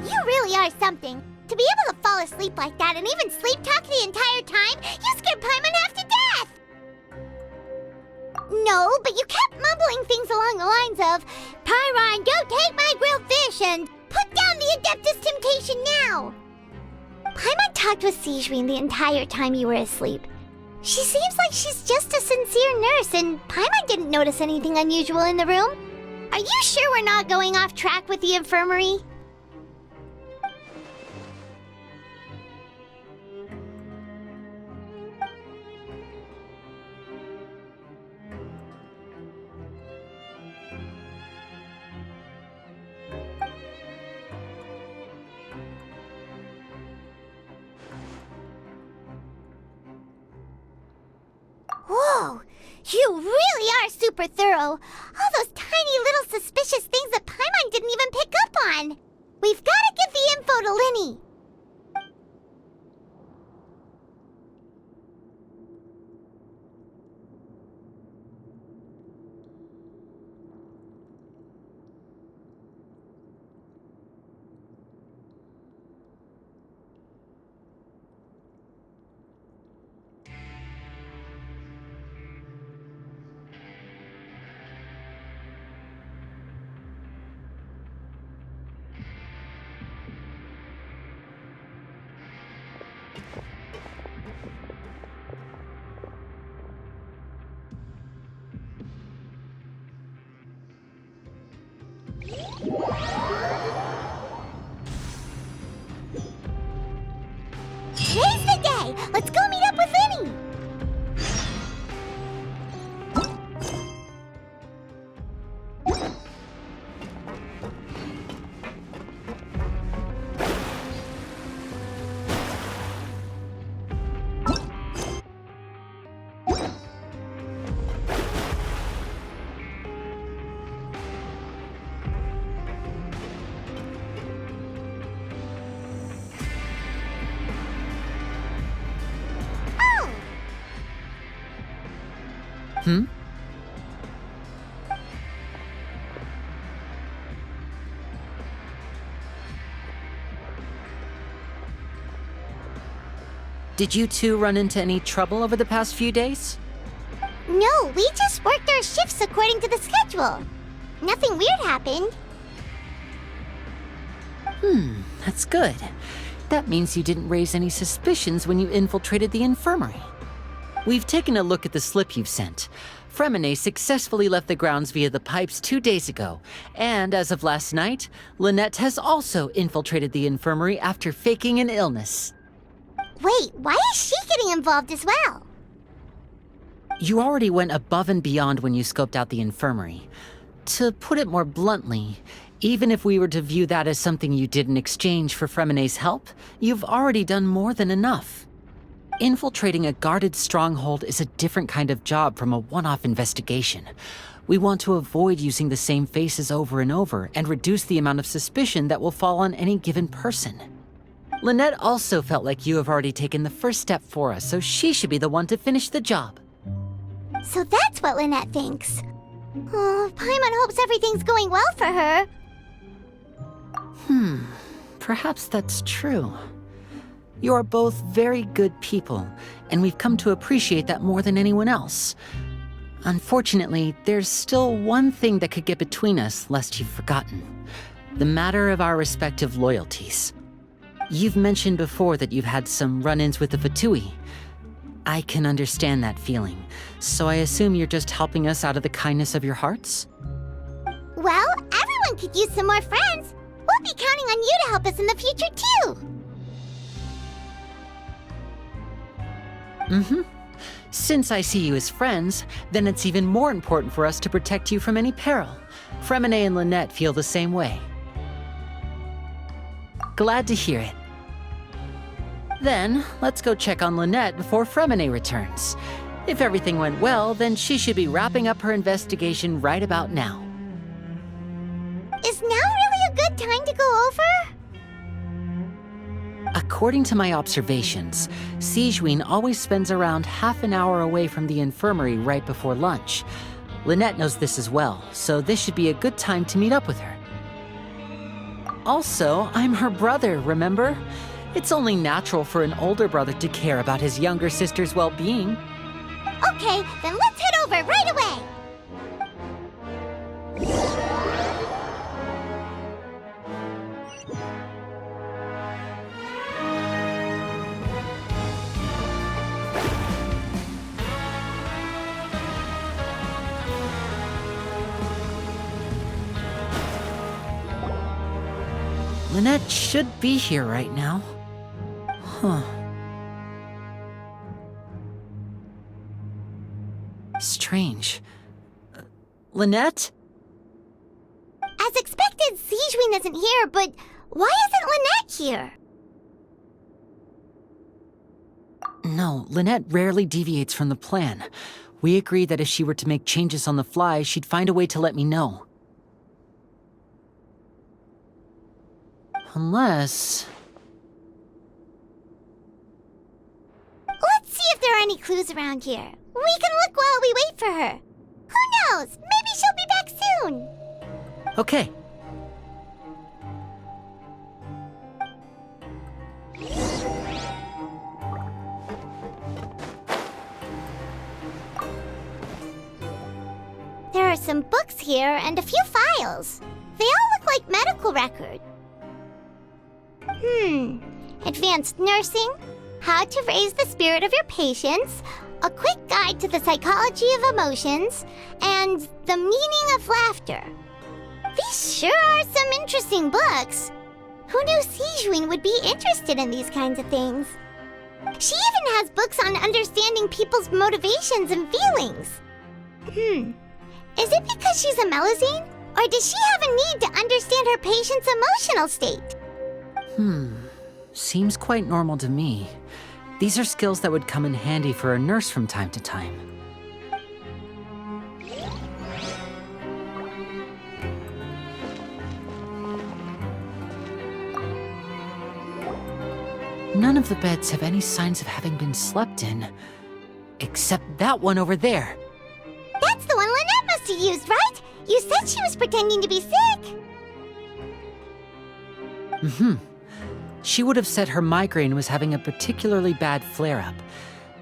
You really are something. To be able to fall asleep like that and even sleep talk the entire time, you scared Paimon half to death! No, but you kept mumbling things along the lines of, Pyron, go take my grilled fish and put down the Adeptus Temptation now! Paimon talked with Sijuin the entire time you were asleep. She seems like she's just a sincere nurse, and Paimon didn't notice anything unusual in the room. Are you sure we're not going off track with the infirmary? Whoa! You really are super thorough! All those tiny little suspicious things that Paimon didn't even pick up on! We've gotta give the info to Linny! Today's the day! Let's go meet up with Linny! Hmm? Did you two run into any trouble over the past few days? No, we just worked our shifts according to the schedule. Nothing weird happened. That's good. That means you didn't raise any suspicions when you infiltrated the infirmary. We've taken a look at the slip you've sent. Fremine successfully left the grounds via the pipes 2 days ago, and as of last night, Lynette has also infiltrated the infirmary after faking an illness. Wait, why is she getting involved as well? You already went above and beyond when you scoped out the infirmary. To put it more bluntly, even if we were to view that as something you did in exchange for Fremine's help, you've already done more than enough. Infiltrating a guarded stronghold is a different kind of job from a one-off investigation. We want to avoid using the same faces over and over and reduce the amount of suspicion that will fall on any given person. Lynette also felt like you have already taken the first step for us, so she should be the one to finish the job. So that's what Lynette thinks. Oh, Paimon hopes everything's going well for her. Perhaps that's true. You are both very good people, and we've come to appreciate that more than anyone else. Unfortunately, there's still one thing that could get between us, lest you've forgotten. The matter of our respective loyalties. You've mentioned before that you've had some run-ins with the Fatui. I can understand that feeling, so I assume you're just helping us out of the kindness of your hearts? Well, everyone could use some more friends. We'll be counting on you to help us in the future, too. Since I see you as friends, then it's even more important for us to protect you from any peril. Fremine and Lynette feel the same way. Glad to hear it. Then, let's go check on Lynette before Fremine returns. If everything went well, then she should be wrapping up her investigation right about now. Is now really a good time to go over? According to my observations, Sigewinne always spends around half an hour away from the infirmary right before lunch. Lynette knows this as well, so this should be a good time to meet up with her. Also, I'm her brother, remember? It's only natural for an older brother to care about his younger sister's well-being. Okay, then let's head over right away. Lynette should be here right now. Strange. Lynette? As expected, Sigewinne isn't here, but why isn't Lynette here? No, Lynette rarely deviates from the plan. We agreed that if she were to make changes on the fly, she'd find a way to let me know. Unless... Let's see if there are any clues around here. We can look while we wait for her. Who knows? Maybe she'll be back soon. Okay. There are some books here and a few files. They all look like medical records. Advanced nursing, how to raise the spirit of your patients, a quick guide to the psychology of emotions, and the meaning of laughter. These sure are some interesting books. Who knew Sigewinne would be interested in these kinds of things? She even has books on understanding people's motivations and feelings. Is it because she's a Melusine? Or does she have a need to understand her patient's emotional state? Seems quite normal to me. These are skills that would come in handy for a nurse from time to time. None of the beds have any signs of having been slept in. Except that one over there. That's the one Lynette must have used, right? You said she was pretending to be sick. She would have said her migraine was having a particularly bad flare-up.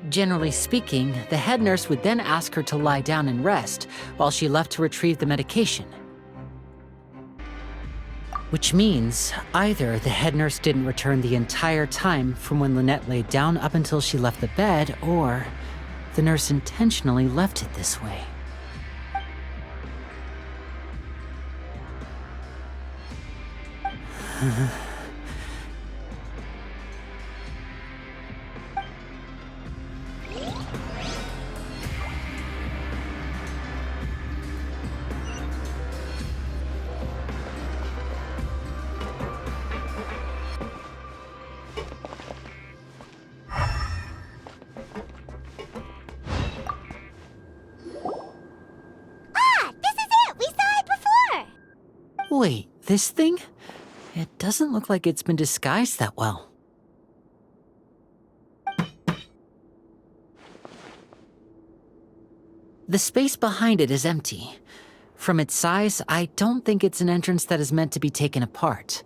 Generally speaking, the head nurse would then ask her to lie down and rest while she left to retrieve the medication. Which means either the head nurse didn't return the entire time from when Lynette laid down up until she left the bed, or the nurse intentionally left it this way. Wait, this thing? It doesn't look like it's been disguised that well. The space behind it is empty. From its size, I don't think it's an entrance that is meant to be taken apart.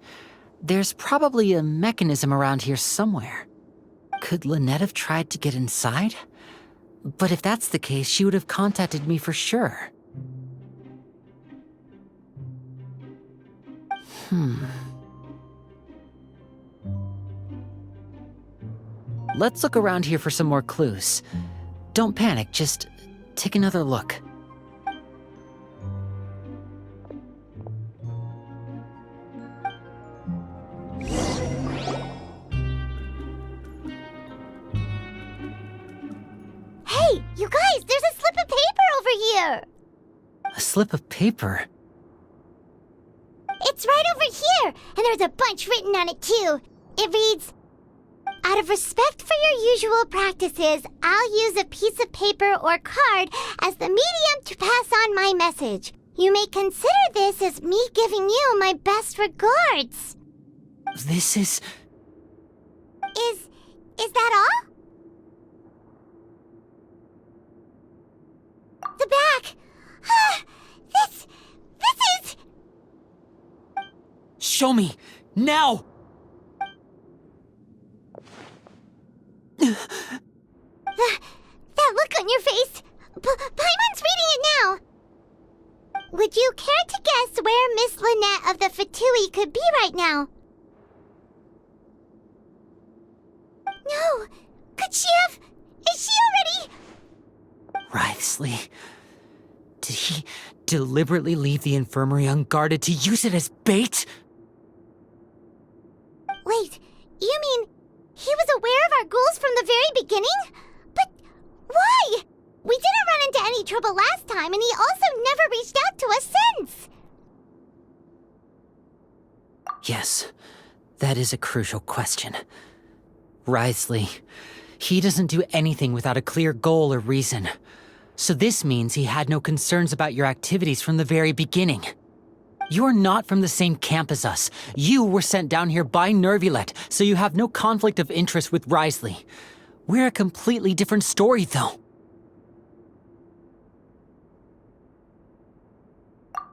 There's probably a mechanism around here somewhere. Could Lynette have tried to get inside? But if that's the case, she would have contacted me for sure. Let's look around here for some more clues. Don't panic, just take another look. Hey, you guys, there's a slip of paper over here! A slip of paper? It's right over here, and there's a bunch written on it too. It reads, "Out of respect for your usual practices, I'll use a piece of paper or card as the medium to pass on my message. You may consider this as me giving you my best regards." This is... Is that all? The back! This is... Show me! Now! That look on your face! Paimon's reading it now! Would you care to guess where Miss Lynette of the Fatui could be right now? No! Could she have... Is she already... Wriothesley. Did he deliberately leave the infirmary unguarded to use it as bait? Wait, you mean he was aware of our goals from the very beginning? But why? We didn't run into any trouble last time, and he also never reached out to us since. Yes, that is a crucial question. Wriothesley, he doesn't do anything without a clear goal or reason. So this means he had no concerns about your activities from the very beginning. You're not from the same camp as us. You were sent down here by Nervulet, so you have no conflict of interest with Wriothesley. We're a completely different story, though.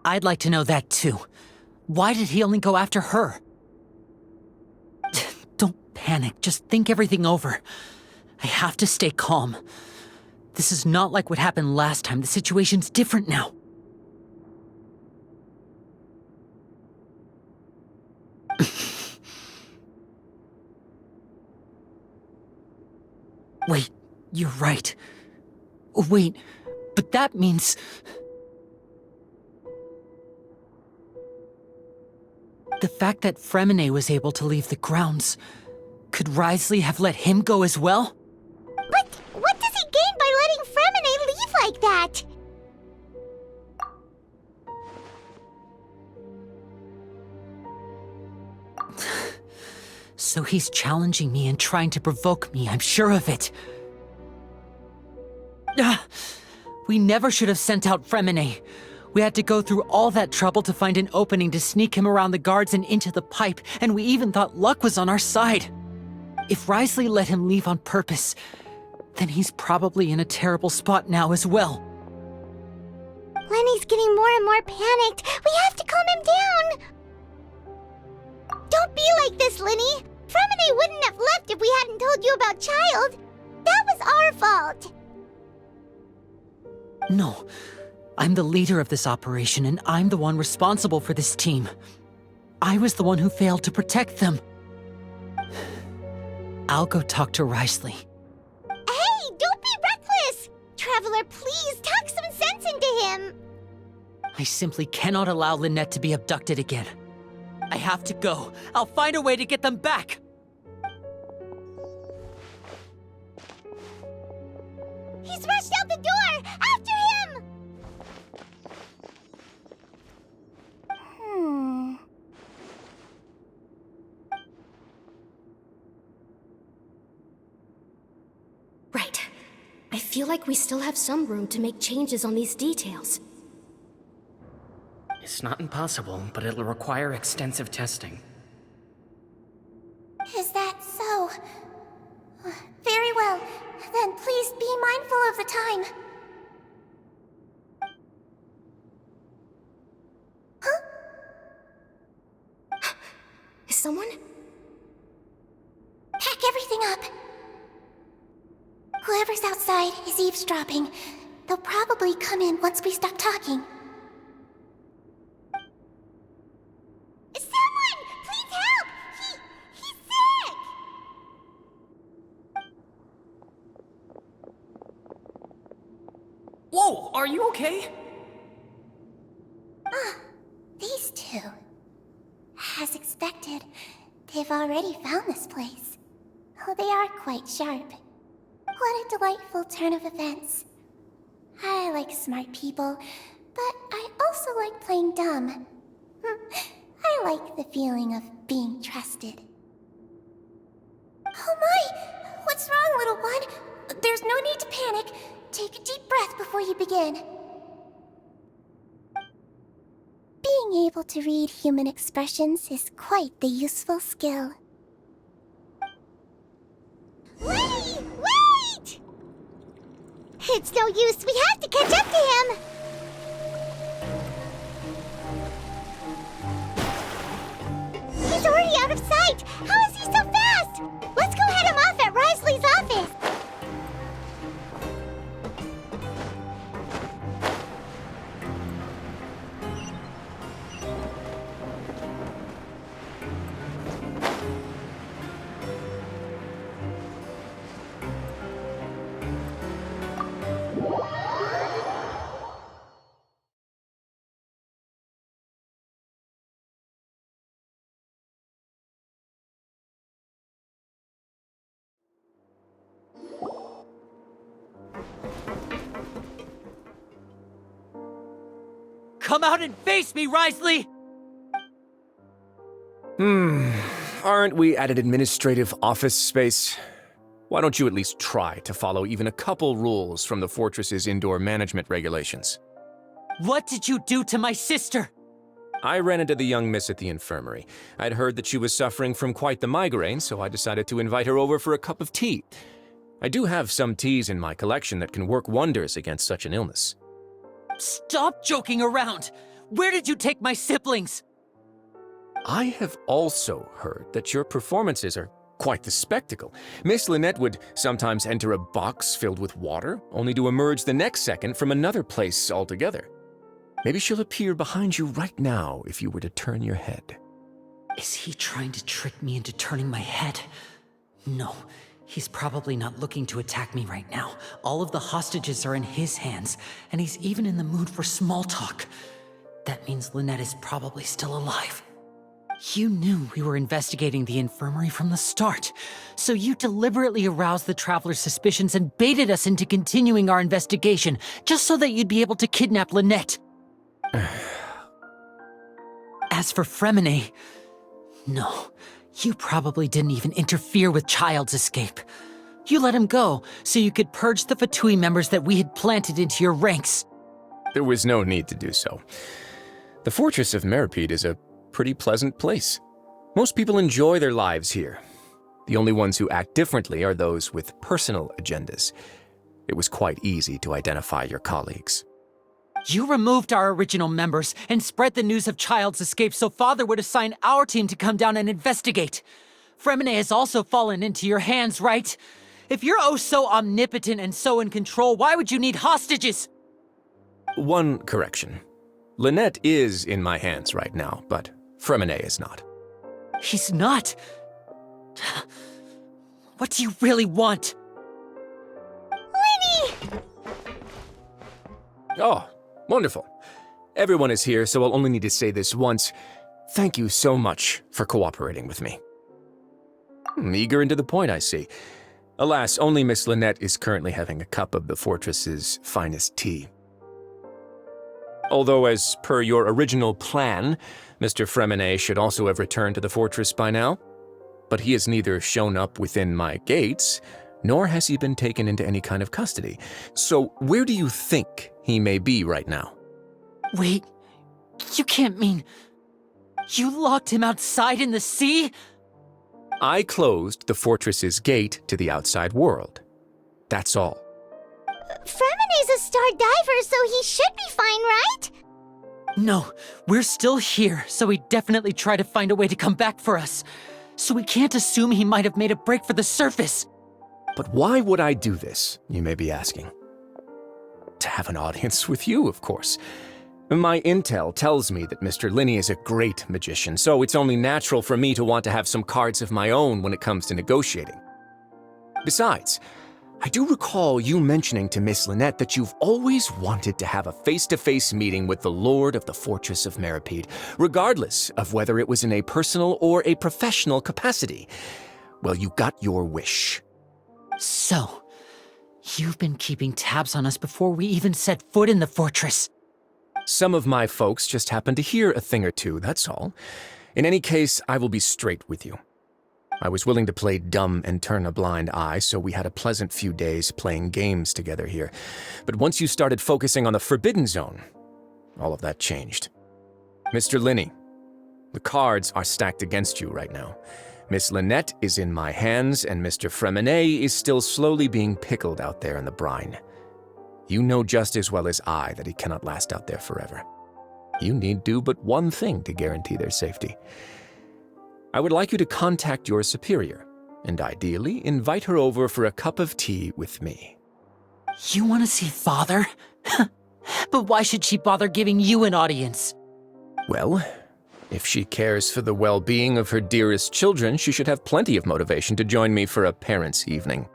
I'd like to know that, too. Why did he only go after her? Don't panic. Just think everything over. I have to stay calm. This is not like what happened last time. The situation's different now. Wait, you're right. Wait, but that means... The fact that Fremine was able to leave the grounds, could Wriothesley have let him go as well? But what does he gain by letting Fremine leave like that? So he's challenging me and trying to provoke me, I'm sure of it. We never should have sent out Fremine. We had to go through all that trouble to find an opening to sneak him around the guards and into the pipe, and we even thought luck was on our side. If Wriothesley let him leave on purpose, then he's probably in a terrible spot now as well. Lenny's getting more and more panicked. We have to calm him down. Don't be like this, Lenny. Fremine wouldn't have left if we hadn't told you about Child. That was our fault. No. I'm the leader of this operation, and I'm the one responsible for this team. I was the one who failed to protect them. I'll go talk to Wriothesley. Hey, don't be reckless! Traveler, please talk some sense into him. I simply cannot allow Lynette to be abducted again. I have to go. I'll find a way to get them back. He's rushed out the door! After him! Right. I feel like we still have some room to make changes on these details. It's not impossible, but it'll require extensive testing. Is that so? Very well. Then please be mindful of the time. someone? Pack everything up. Whoever's outside is eavesdropping. They'll probably come in once we stop talking. Someone! Please help! He's sick! Whoa, are you okay? These two. As expected, they've already found this place. Oh, they are quite sharp. What a delightful turn of events. I like smart people, but I also like playing dumb. I like the feeling of being trusted. Oh my! What's wrong, little one? There's no need to panic. Take a deep breath before you begin. Being able to read human expressions is quite the useful skill. Wait! It's no use. We have to catch up to him. He's already out of sight. How is he so fast? Let's go head him off at Risley's office. Come out and face me, Risley! Aren't we at an administrative office space? Why don't you at least try to follow even a couple rules from the fortress's indoor management regulations? What did you do to my sister? I ran into the young miss at the infirmary. I'd heard that she was suffering from quite the migraine, so I decided to invite her over for a cup of tea. I do have some teas in my collection that can work wonders against such an illness. Stop joking around! Where did you take my siblings? I have also heard that your performances are quite the spectacle. Miss Lynette would sometimes enter a box filled with water, only to emerge the next second from another place altogether. Maybe she'll appear behind you right now if you were to turn your head. Is he trying to trick me into turning my head? No, he's probably not looking to attack me right now. All of the hostages are in his hands, and he's even in the mood for small talk. That means Lynette is probably still alive. You knew we were investigating the infirmary from the start, so you deliberately aroused the traveler's suspicions and baited us into continuing our investigation, just so that you'd be able to kidnap Lynette. As for Fremine, no, you probably didn't even interfere with Child's escape. You let him go so you could purge the Fatui members that we had planted into your ranks. There was no need to do so. The Fortress of Meripede is a pretty pleasant place. Most people enjoy their lives here. The only ones who act differently are those with personal agendas. It was quite easy to identify your colleagues. You removed our original members and spread the news of Child's escape so Father would assign our team to come down and investigate. Fremine has also fallen into your hands, right? If you're oh so omnipotent and so in control, why would you need hostages? One correction. Lynette is in my hands right now, but Fremine is not. He's not? What do you really want? Winnie! Oh, wonderful. Everyone is here, so I'll only need to say this once. Thank you so much for cooperating with me. Eager and to the point, I see. Alas, only Miss Lynette is currently having a cup of the fortress's finest tea. Although, as per your original plan, Mr. Fremine should also have returned to the fortress by now. But he has neither shown up within my gates, nor has he been taken into any kind of custody. So where do you think he may be right now? Wait, you can't mean... You locked him outside in the sea? I closed the fortress's gate to the outside world. That's all. Fremine's a star diver, so he should be fine, right? No, we're still here, so he definitely tried to find a way to come back for us. So we can't assume he might have made a break for the surface. But why would I do this, you may be asking? To have an audience with you, of course. My intel tells me that Mr. Linney is a great magician, so it's only natural for me to want to have some cards of my own when it comes to negotiating. Besides, I do recall you mentioning to Miss Lynette that you've always wanted to have a face-to-face meeting with the Lord of the Fortress of Meripede, regardless of whether it was in a personal or a professional capacity. Well, you got your wish. So, you've been keeping tabs on us before we even set foot in the fortress. Some of my folks just happened to hear a thing or two, that's all. In any case, I will be straight with you. I was willing to play dumb and turn a blind eye, so we had a pleasant few days playing games together here. But once you started focusing on the Forbidden Zone, all of that changed. Mr. Linney, the cards are stacked against you right now. Miss Lynette is in my hands, and Mr. Fremenet is still slowly being pickled out there in the brine. You know just as well as I that he cannot last out there forever. You need do but one thing to guarantee their safety. I would like you to contact your superior, and ideally invite her over for a cup of tea with me. You want to see Father? But why should she bother giving you an audience? Well, if she cares for the well-being of her dearest children, she should have plenty of motivation to join me for a parents' evening.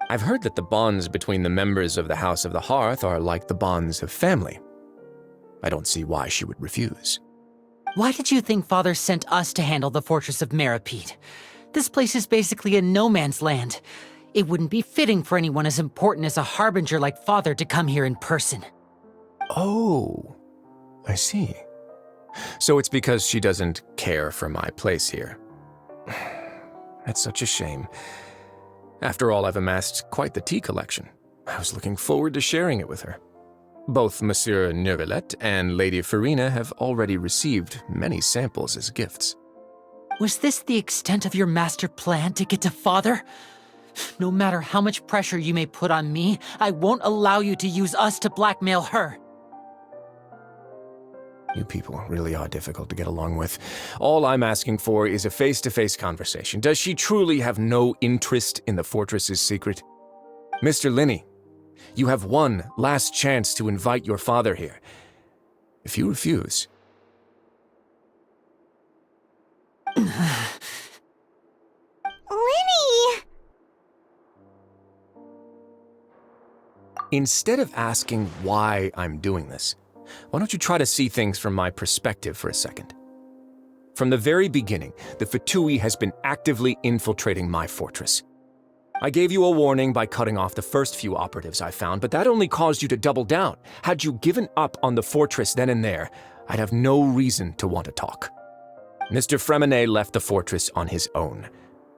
I've heard that the bonds between the members of the House of the Hearth are like the bonds of family. I don't see why she would refuse. Why did you think Father sent us to handle the Fortress of Meripede? This place is basically a no-man's land. It wouldn't be fitting for anyone as important as a harbinger like Father to come here in person. Oh, I see. So it's because she doesn't care for my place here. That's such a shame. After all, I've amassed quite the tea collection. I was looking forward to sharing it with her. Both Monsieur Neuvillette and Lady Farina have already received many samples as gifts. Was this the extent of your master plan to get to Father? No matter how much pressure you may put on me, I won't allow you to use us to blackmail her. You people really are difficult to get along with. All I'm asking for is a face-to-face conversation. Does she truly have no interest in the fortress's secret? Mr. Linney, you have one last chance to invite your father here. If you refuse... Linny! Instead of asking why I'm doing this, why don't you try to see things from my perspective for a second? From the very beginning, the Fatui has been actively infiltrating my fortress. I gave you a warning by cutting off the first few operatives I found, but that only caused you to double down. Had you given up on the fortress then and there, I'd have no reason to want to talk. Mr. Fremenet left the fortress on his own,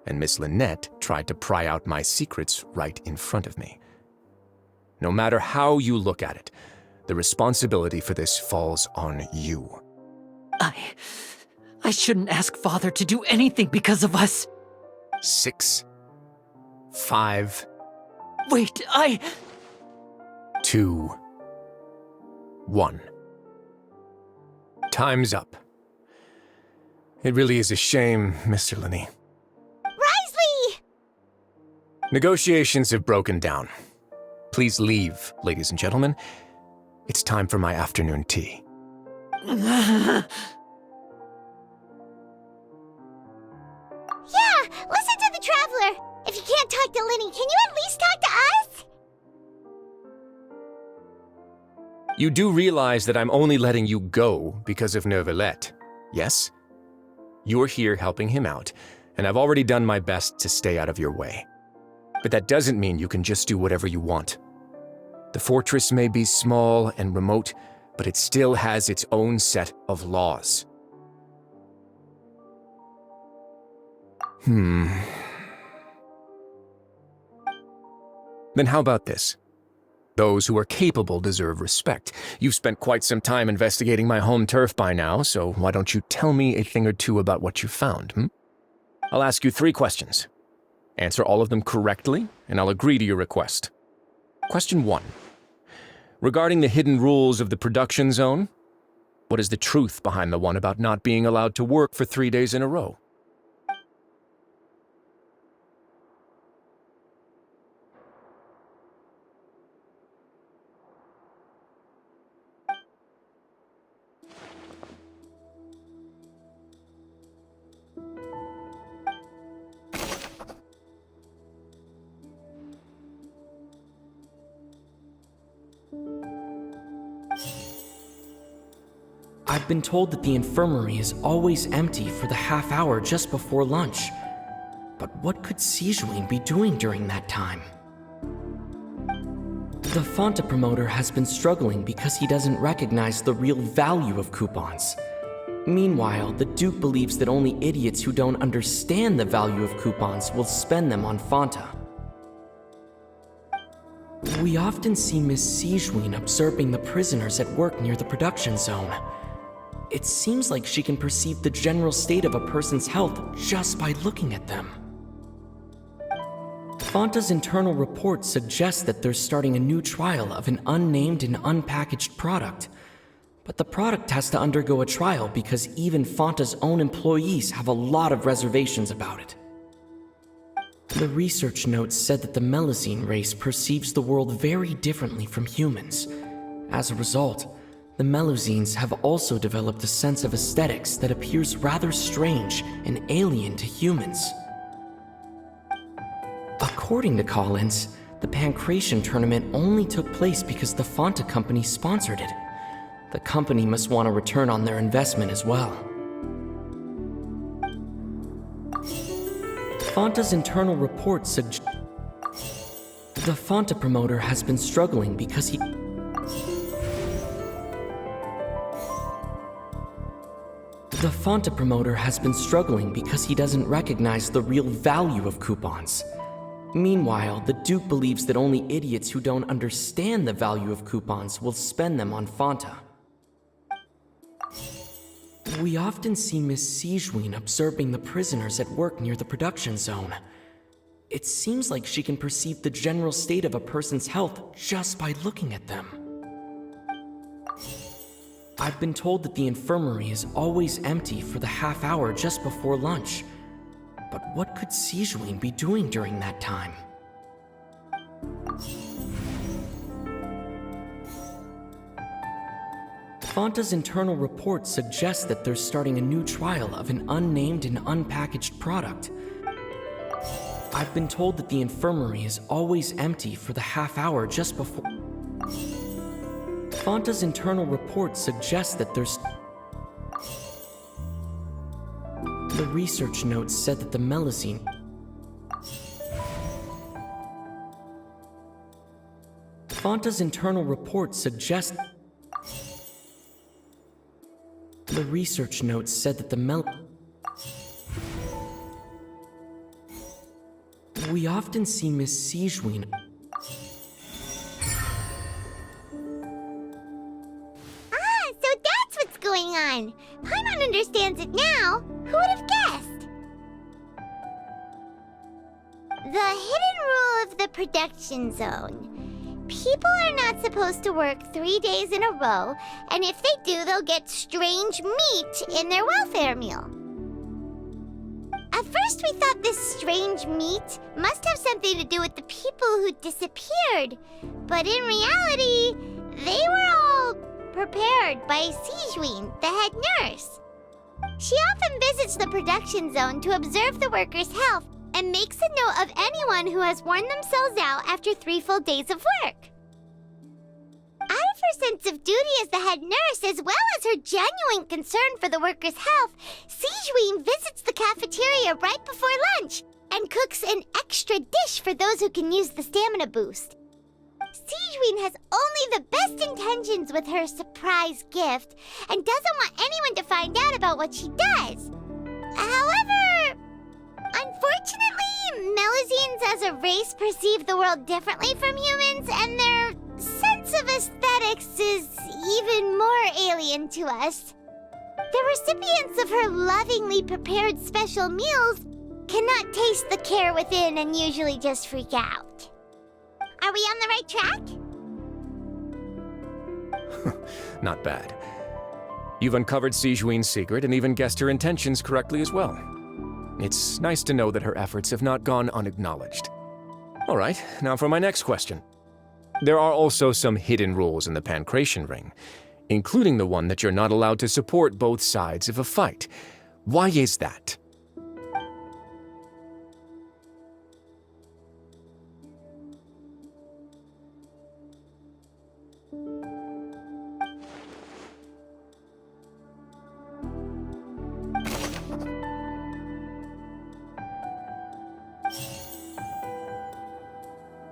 and Miss Lynette tried to pry out my secrets right in front of me. No matter how you look at it, the responsibility for this falls on you. I shouldn't ask Father to do anything because of us. 6, 5... Wait, 2, 1. Time's up. It really is a shame, Mr. Linney. Risley! Negotiations have broken down. Please leave, ladies and gentlemen. It's time for my afternoon tea. Yeah, listen to the Traveler! If you can't talk to Linny, can you at least talk to us? You do realize that I'm only letting you go because of Neuvillette, yes? You're here helping him out, and I've already done my best to stay out of your way. But that doesn't mean you can just do whatever you want. The fortress may be small and remote, but it still has its own set of laws. Then how about this? Those who are capable deserve respect. You've spent quite some time investigating my home turf by now, so why don't you tell me a thing or two about what you found, I'll ask you 3 questions. Answer all of them correctly, and I'll agree to your request. Question 1. Regarding the hidden rules of the production zone, What is the truth behind the one about not being allowed to work for 3 days in a row? I've been told that the infirmary is always empty for the half hour just before lunch. But what could Sijuin be doing during that time? The Fonta promoter has been struggling because he doesn't recognize the real value of coupons. Meanwhile, the Duke believes that only idiots who don't understand the value of coupons will spend them on Fonta. We often see Miss Sijuin observing the prisoners at work near the production zone. It seems like she can perceive the general state of a person's health just by looking at them. Fonta's internal report suggests that they're starting a new trial of an unnamed and unpackaged product. But the product has to undergo a trial because even Fonta's own employees have a lot of reservations about it. The research notes said that the Melusine race perceives the world very differently from humans. As a result, the Melusines have also developed a sense of aesthetics that appears rather strange and alien to humans. According to Collins, the Pancration tournament only took place because the Fonta company sponsored it. The company must want a return on their investment as well. Fonta's internal report suggests the Fonta promoter has been struggling because he... The Fonta promoter has been struggling because he doesn't recognize the real value of coupons. Meanwhile, the Duke believes that only idiots who don't understand the value of coupons will spend them on Fonta. We often see Miss Sijuin observing the prisoners at work near the production zone. It seems like she can perceive the general state of a person's health just by looking at them. I've been told that the infirmary is always empty for the half hour just before lunch. But what could Sijuin be doing during that time? Fonta's internal report suggests that they're starting a new trial of an unnamed and unpackaged product. I've been told that the infirmary is always empty for the half hour just before... Fonta's internal report suggests that there's... The research notes said that the Melusine... Fonta's internal report suggests... The research notes said that the We often see Miss Sijuin... So that's what's going on. Paimon understands it now. Who would have guessed? The hidden rule of the production zone. People are not supposed to work 3 days in a row, and if they do, they'll get strange meat in their welfare meal. At first, we thought this strange meat must have something to do with the people who disappeared, but in reality, they were all prepared by Sijuin, the head nurse. She often visits the production zone to observe the workers' health and makes a note of anyone who has worn themselves out after 3 full days of work. Out of her sense of duty as the head nurse, as well as her genuine concern for the workers' health, Sijuin visits the cafeteria right before lunch and cooks an extra dish for those who can use the stamina boost. Sijuin has only the best intentions with her surprise gift and doesn't want anyone to find out about what she does. However, unfortunately, Melusines as a race perceive the world differently from humans, and their sense of aesthetics is even more alien to us. The recipients of her lovingly prepared special meals cannot taste the care within and usually just freak out. Are we on the right track? Not bad. You've uncovered Sijuin's secret and even guessed her intentions correctly as well. It's nice to know that her efforts have not gone unacknowledged. All right, now for my next question. There are also some hidden rules in the Pancration Ring, including the one that you're not allowed to support both sides of a fight. Why is that?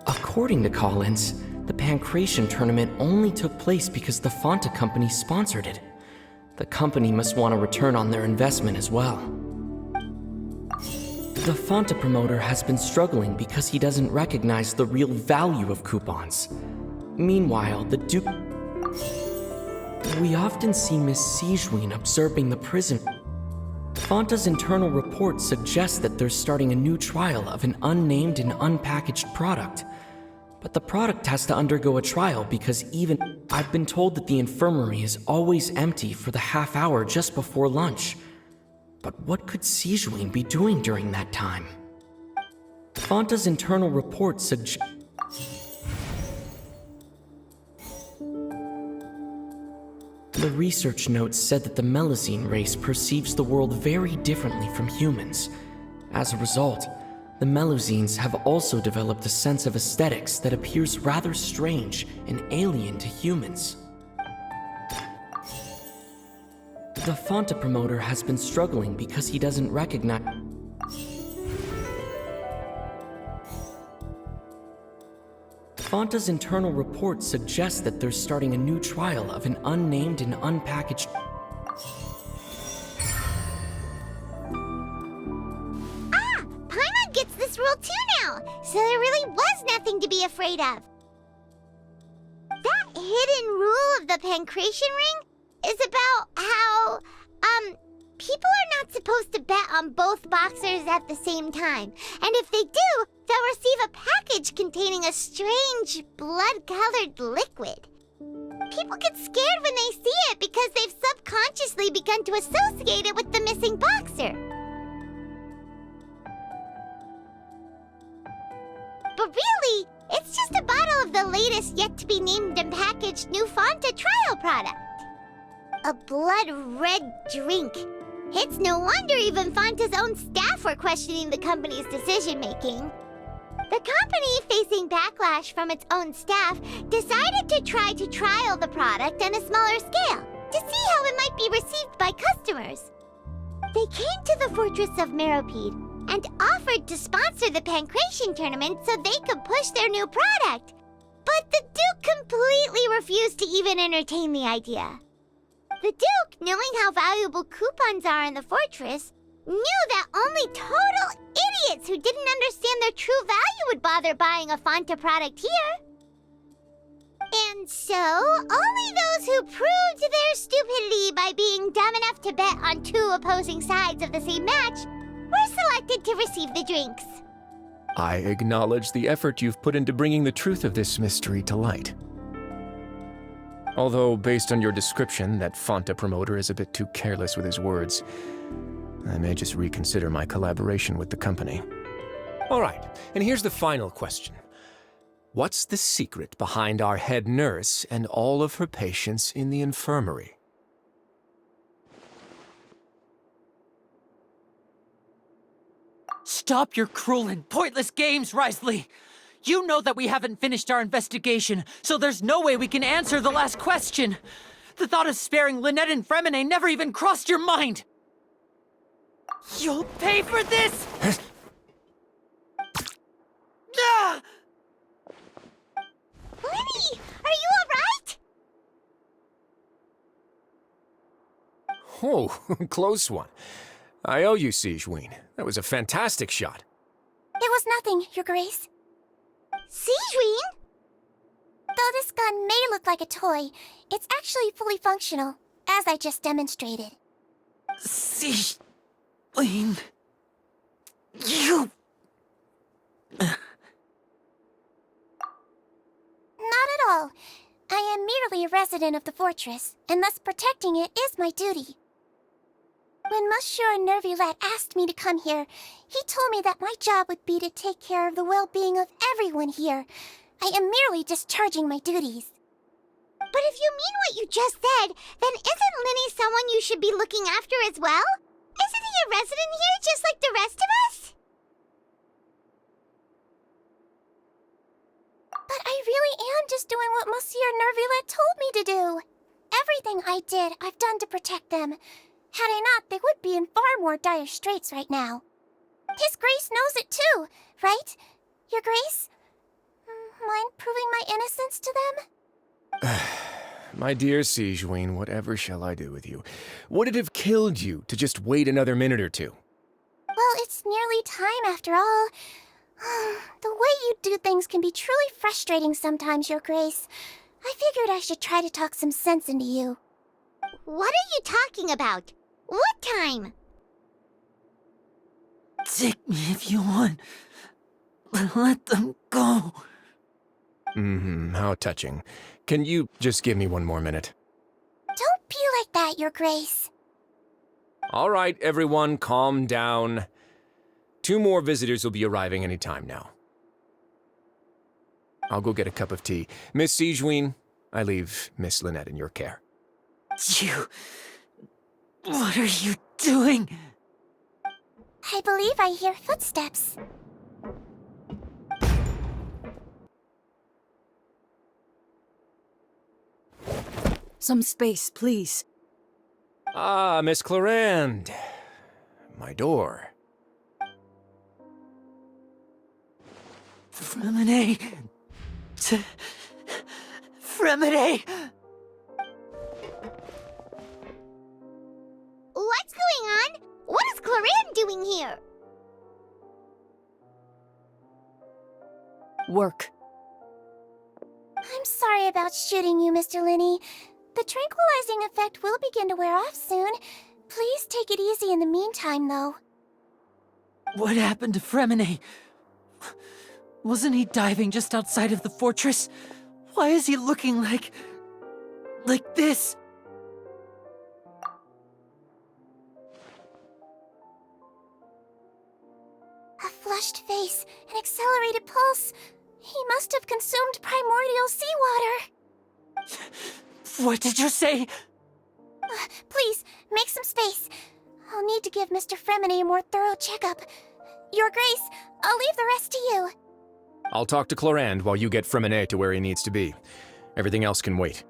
According to Collins, the Pancration tournament only took place because the Fanta company sponsored it. The company must want a return on their investment as well. The Fanta promoter has been struggling because he doesn't recognize the real value of coupons. Meanwhile, the Duke... We often see Miss Sijuin observing the prison. Fanta's internal report suggests that they're starting a new trial of an unnamed and unpackaged product. But the product has to undergo a trial because I've been told that the infirmary is always empty for the half hour just before lunch. But what could Sijuin be doing during that time? Fanta's internal report suggests... The research notes said that the Melusine race perceives the world very differently from humans. As a result, the Melusines have also developed a sense of aesthetics that appears rather strange and alien to humans. The Fanta promoter has been struggling because he doesn't recognize... Fanta's internal report suggests that they're starting a new trial of an unnamed and unpackaged... Paimon gets this rule too now, so there really was nothing to be afraid of. That hidden rule of the Pancration Ring is about how, people are not supposed to bet on both boxers at the same time. And if they do, they'll receive a package containing a strange, blood-colored liquid. People get scared when they see it because they've subconsciously begun to associate it with the missing boxer. But really, it's just a bottle of the latest yet-to-be-named and packaged new Fanta trial product. A blood-red drink. It's no wonder even Fanta's own staff were questioning the company's decision-making. The company, facing backlash from its own staff, decided to try to trial the product on a smaller scale to see how it might be received by customers. They came to the fortress of Meropide and offered to sponsor the Pancration tournament so they could push their new product. But the Duke completely refused to even entertain the idea. The Duke, knowing how valuable coupons are in the fortress, knew that only total idiots who didn't understand their true value would bother buying a Fanta product here. And so, only those who proved their stupidity by being dumb enough to bet on two opposing sides of the same match were selected to receive the drinks. I acknowledge the effort you've put into bringing the truth of this mystery to light. Although, based on your description, that Fanta promoter is a bit too careless with his words, I may just reconsider my collaboration with the company. All right, and here's the final question. What's the secret behind our head nurse and all of her patients in the infirmary? Stop your cruel and pointless games, Risley! You know that we haven't finished our investigation, so there's no way we can answer the last question. The thought of sparing Lynette and Fremine never even crossed your mind. You'll pay for this! Ah! Lenny, are you alright? Oh, close one. I owe you, Sijuin. That was a fantastic shot. It was nothing, Your Grace. Sijuin? Though this gun may look like a toy, it's actually fully functional, as I just demonstrated. Sijuin... You... Not at all. I am merely a resident of the fortress, and thus protecting it is my duty. When Monsieur Nervulette asked me to come here, he told me that my job would be to take care of the well-being of everyone here. I am merely discharging my duties. But if you mean what you just said, then isn't Linny someone you should be looking after as well? Isn't he a resident here just like the rest of us? But I really am just doing what Monsieur Nervulette told me to do. Everything I did, I've done to protect them. Had I not, they would be in far more dire straits right now. His Grace knows it too, right? Your Grace? Mind proving my innocence to them? My dear Sigewinne, whatever shall I do with you? Would it have killed you to just wait another minute or two? Well, it's nearly time after all. The way you do things can be truly frustrating sometimes, Your Grace. I figured I should try to talk some sense into you. What are you talking about? What time? Take me if you want. Let them go. How touching. Can you just give me one more minute? Don't be like that, Your Grace. All right, everyone, calm down. 2 more visitors will be arriving any time now. I'll go get a cup of tea. Miss Sigewinne, I leave Miss Lynette in your care. You... What are you doing? I believe I hear footsteps. Some space, please. Ah, Miss Clarande. My door. Fremine... Fremine... What's going on? What is Clarande doing here? Work. I'm sorry about shooting you, Mr. Linny. The tranquilizing effect will begin to wear off soon. Please take it easy in the meantime, though. What happened to Fremine? Wasn't he diving just outside of the fortress? Why is he looking like this? A flushed face, an accelerated pulse. He must have consumed primordial seawater. What did you say? Please, make some space. I'll need to give Mr. Fremine a more thorough checkup. Your Grace, I'll leave the rest to you. I'll talk to Clarande while you get Fremine to where he needs to be. Everything else can wait.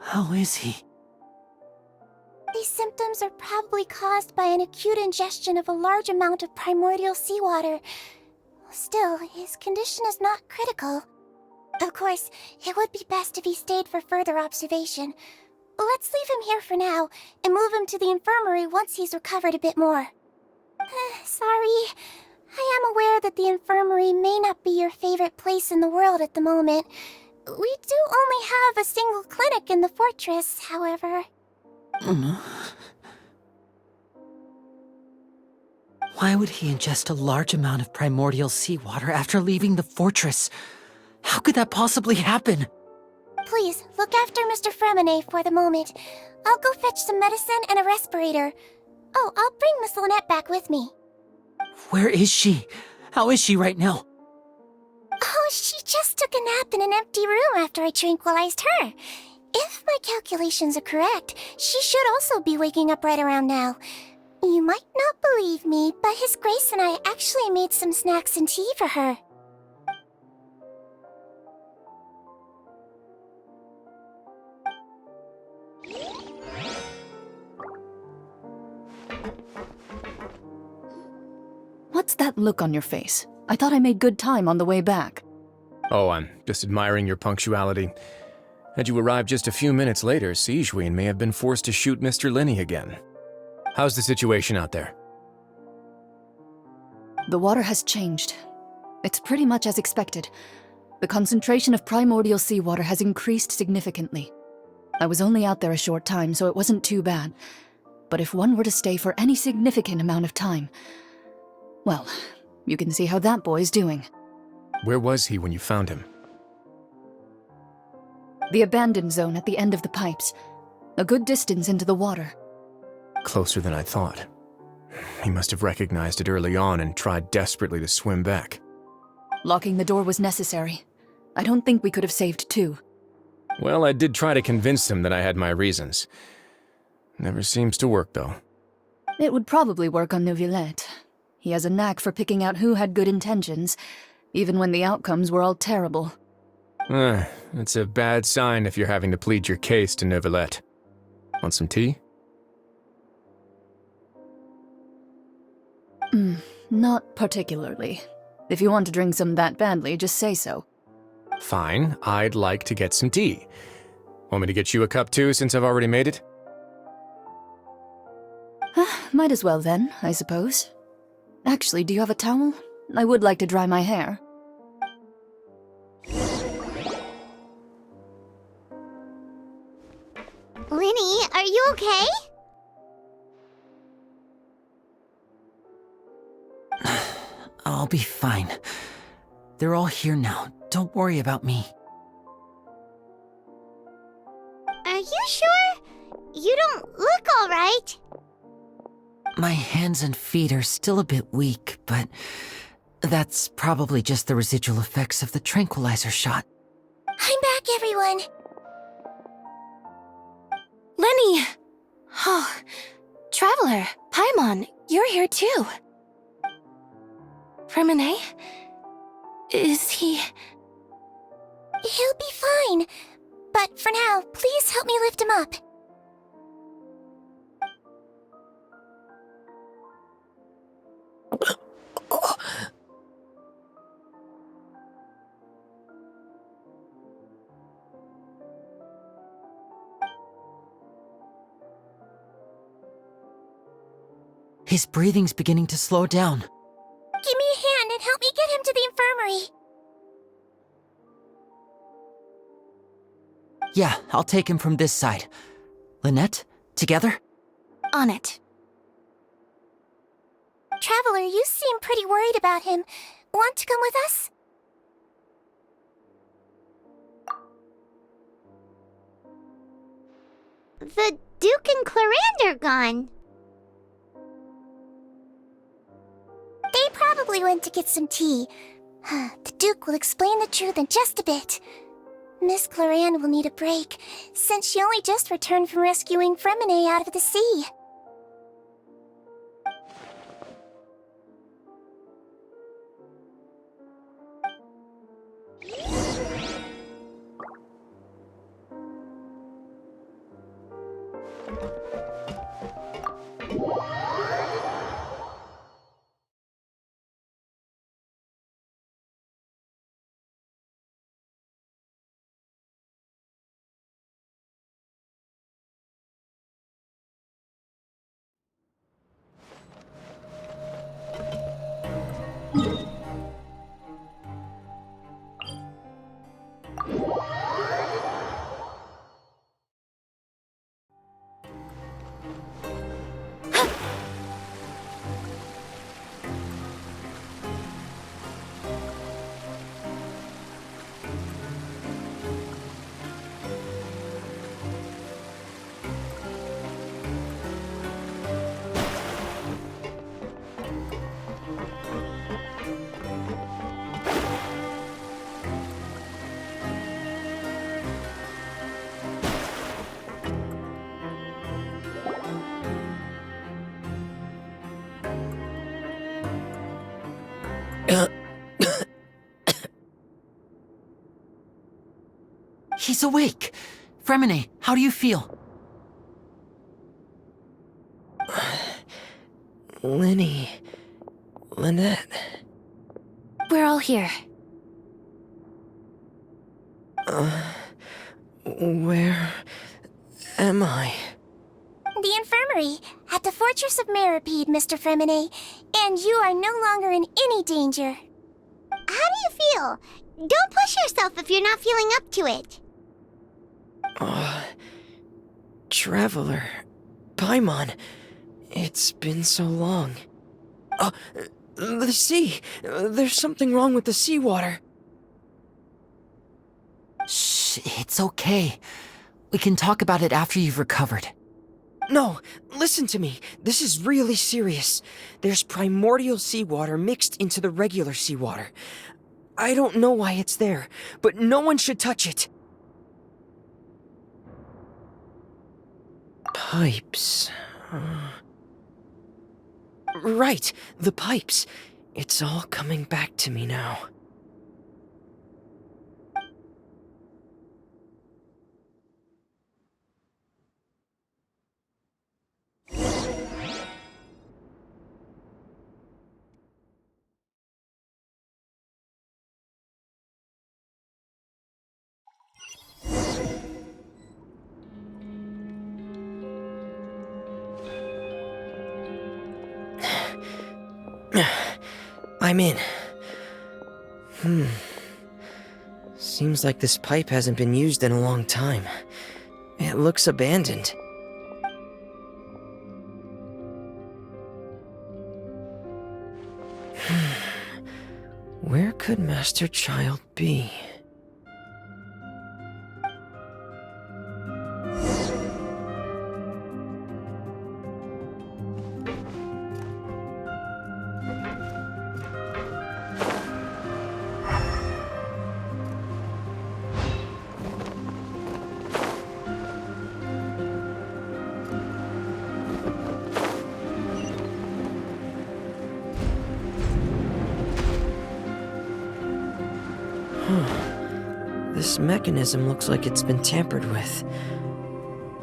How is he? These symptoms are probably caused by an acute ingestion of a large amount of primordial seawater. Still, his condition is not critical. Of course, it would be best if he stayed for further observation. Let's leave him here for now, and move him to the infirmary once he's recovered a bit more. Sorry. I am aware that the infirmary may not be your favorite place in the world at the moment. We do only have a single clinic in the fortress, however. Why would he ingest a large amount of primordial seawater after leaving the fortress? How could that possibly happen? Please, look after Mr. Fremine for the moment. I'll go fetch some medicine and a respirator. Oh, I'll bring Miss Lynette back with me. Where is she? How is she right now? Oh, she just took a nap in an empty room after I tranquilized her. If my calculations are correct, she should also be waking up right around now. You might not believe me, but His Grace and I actually made some snacks and tea for her. What's that look on your face? I thought I made good time on the way back. Oh, I'm just admiring your punctuality. Had you arrived just a few minutes later, Sigewinne may have been forced to shoot Mr. Linny again. How's the situation out there? The water has changed. It's pretty much as expected. The concentration of primordial seawater has increased significantly. I was only out there a short time, so it wasn't too bad. But if one were to stay for any significant amount of time, well, you can see how that boy's doing. Where was he when you found him? The abandoned zone at the end of the pipes. A good distance into the water. Closer than I thought. He must have recognized it early on and tried desperately to swim back. Locking the door was necessary. I don't think we could have saved two. Well, I did try to convince him that I had my reasons. Never seems to work, though. It would probably work on Neuvillette. He has a knack for picking out who had good intentions, even when the outcomes were all terrible. It's a bad sign if you're having to plead your case to Neuvillette. Want some tea? Not particularly. If you want to drink some that badly, just say so. Fine, I'd like to get some tea. Want me to get you a cup too, since I've already made it? Might as well then, I suppose. Actually, do you have a towel? I would like to dry my hair. Lenny, are you okay? I'll be fine. They're all here now. Don't worry about me. Are you sure? You don't look all right. My hands and feet are still a bit weak, but that's probably just the residual effects of the tranquilizer shot. I'm back, everyone. Lenny! Oh, Traveler, Paimon, you're here too. Remine? Is he... He'll be fine. But for now, please help me lift him up. His breathing's beginning to slow down. Give me a hand and help me get him to the infirmary. Yeah, I'll take him from this side. Lynette, together? On it. Traveler, you seem pretty worried about him. Want to come with us? The Duke and Clarande are gone. They probably went to get some tea. The Duke will explain the truth in just a bit. Miss Clarande will need a break, since she only just returned from rescuing Fremine out of the sea. He's awake! Fremine, how do you feel? Lenny... Lynette... We're all here. Where am I? The infirmary, at the Fortress of Meripede, Mr. Fremine, and you are no longer in any danger. How do you feel? Don't push yourself if you're not feeling up to it. Traveler. Paimon. It's been so long. The sea. There's something wrong with the seawater. Shh, it's okay. We can talk about it after you've recovered. No, listen to me. This is really serious. There's primordial seawater mixed into the regular seawater. I don't know why it's there, but no one should touch it. Pipes. Right, the pipes. It's all coming back to me now. I'm in. Seems like this pipe hasn't been used in a long time. It looks abandoned. Where could Master Child be? This mechanism looks like it's been tampered with.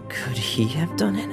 Could he have done it?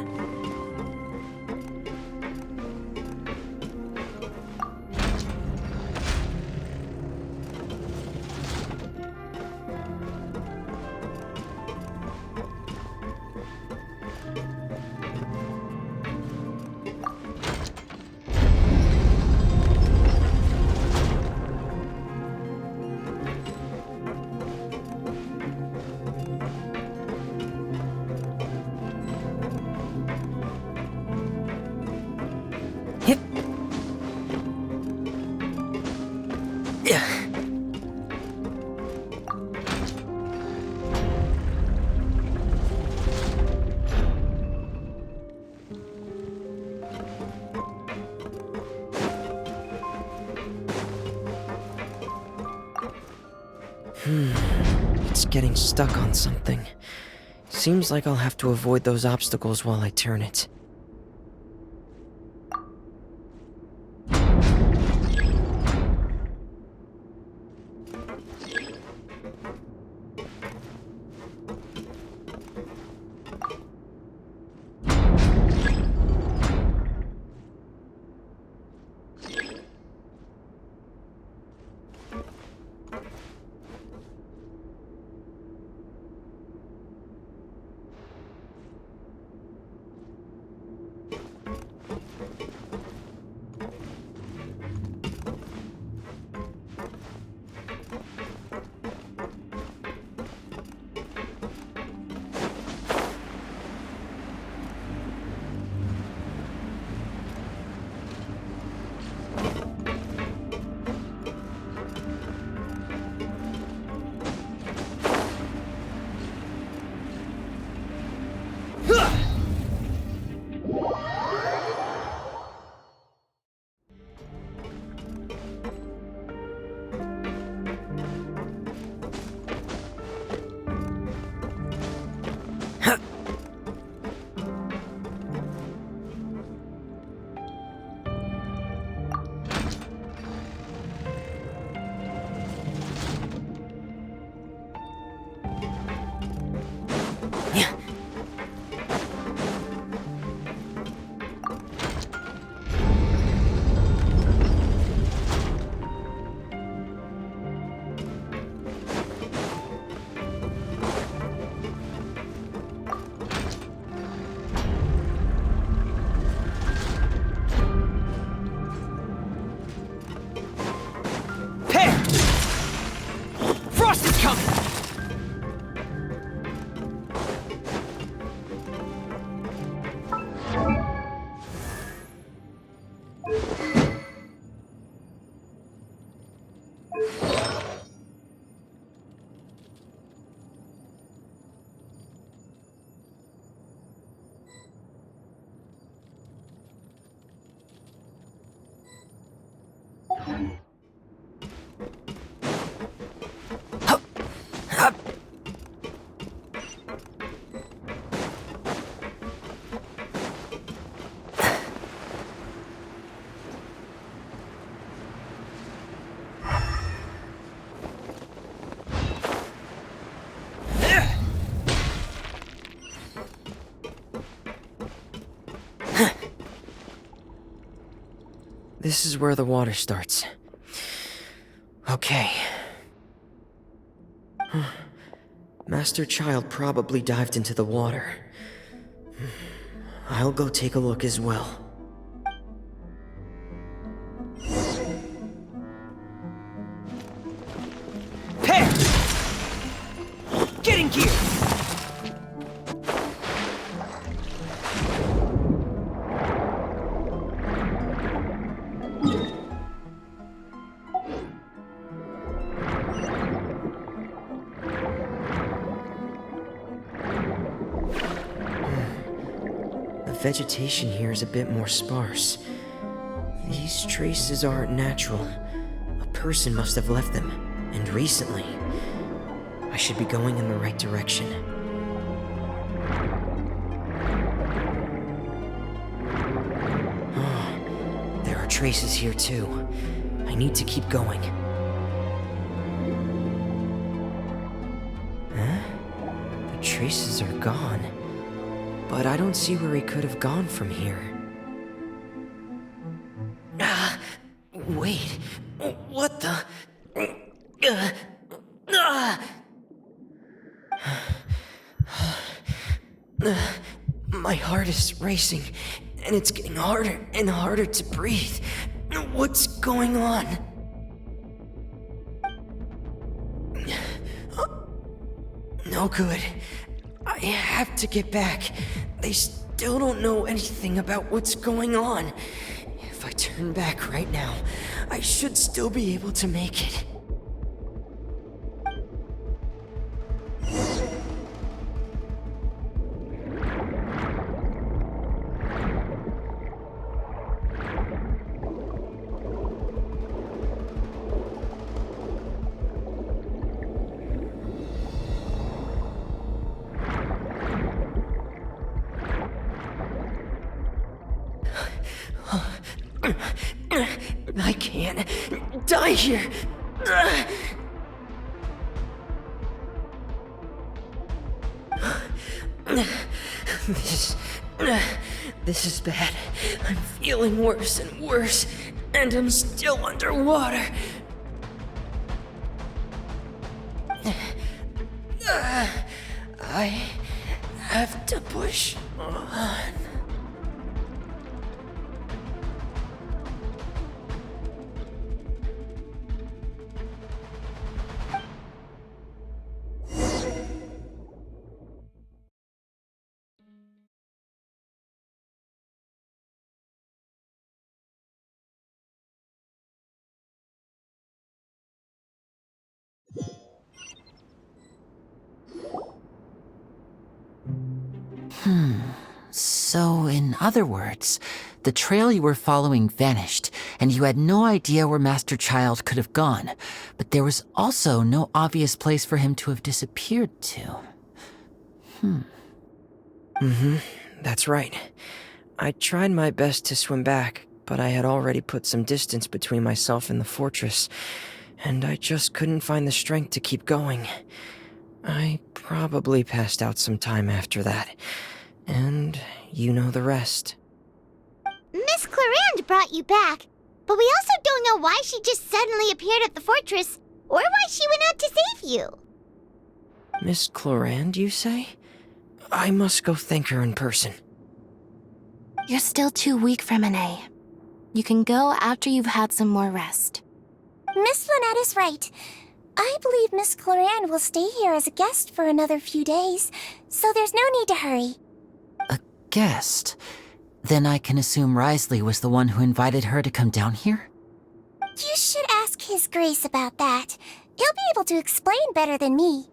It's getting stuck on something. Seems like I'll have to avoid those obstacles while I turn it. coming! This is where the water starts. Okay. Master Child probably dived into the water. I'll go take a look as well. Pair! Get in gear! The vegetation here is a bit more sparse. These traces aren't natural. A person must have left them, and recently. I should be going in the right direction. Oh, there are traces here too. I need to keep going. Huh? The traces are gone. But I don't see where he could have gone from here. Wait. What the? My heart is racing, and it's getting harder and harder to breathe. What's going on? No good. I have to get back. They still don't know anything about what's going on. If I turn back right now, I should still be able to make it. I can't die here. This is bad. I'm feeling worse and worse, and I'm still underwater. I have to push on. So, in other words, the trail you were following vanished, and you had no idea where Master Child could have gone, but there was also no obvious place for him to have disappeared to. That's right. I tried my best to swim back, but I had already put some distance between myself and the fortress, and I just couldn't find the strength to keep going. I probably passed out some time after that. And you know the rest. Miss Clarande brought you back, but we also don't know why she just suddenly appeared at the fortress, or why she went out to save you. Miss Clarande, you say? I must go thank her in person. You're still too weak for Monet. You can go after you've had some more rest. Miss Lynette is right. I believe Miss Cloran will stay here as a guest for another few days, so there's no need to hurry. A guest? Then I can assume Risley was the one who invited her to come down here? You should ask His Grace about that. He'll be able to explain better than me.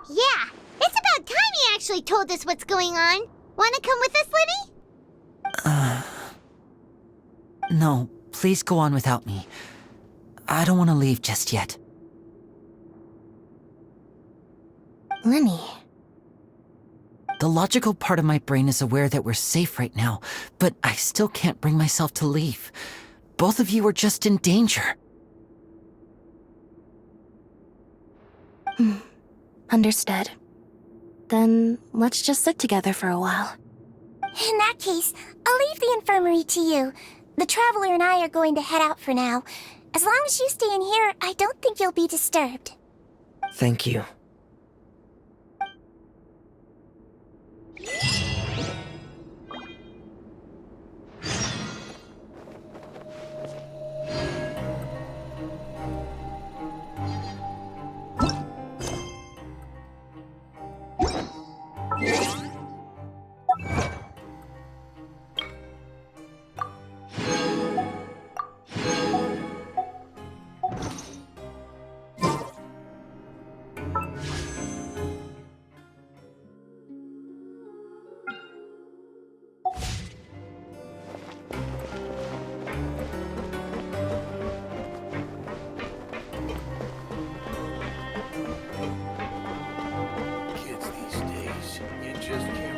Yeah, it's about time he actually told us what's going on. Wanna come with us, Lenny? No, please go on without me. I don't want to leave just yet. Lenny. The logical part of my brain is aware that we're safe right now, but I still can't bring myself to leave. Both of you are just in danger. Understood. Then let's just sit together for a while. In that case, I'll leave the infirmary to you. The Traveler and I are going to head out for now. As long as you stay in here, I don't think you'll be disturbed. Thank you. Kids these days, you just can't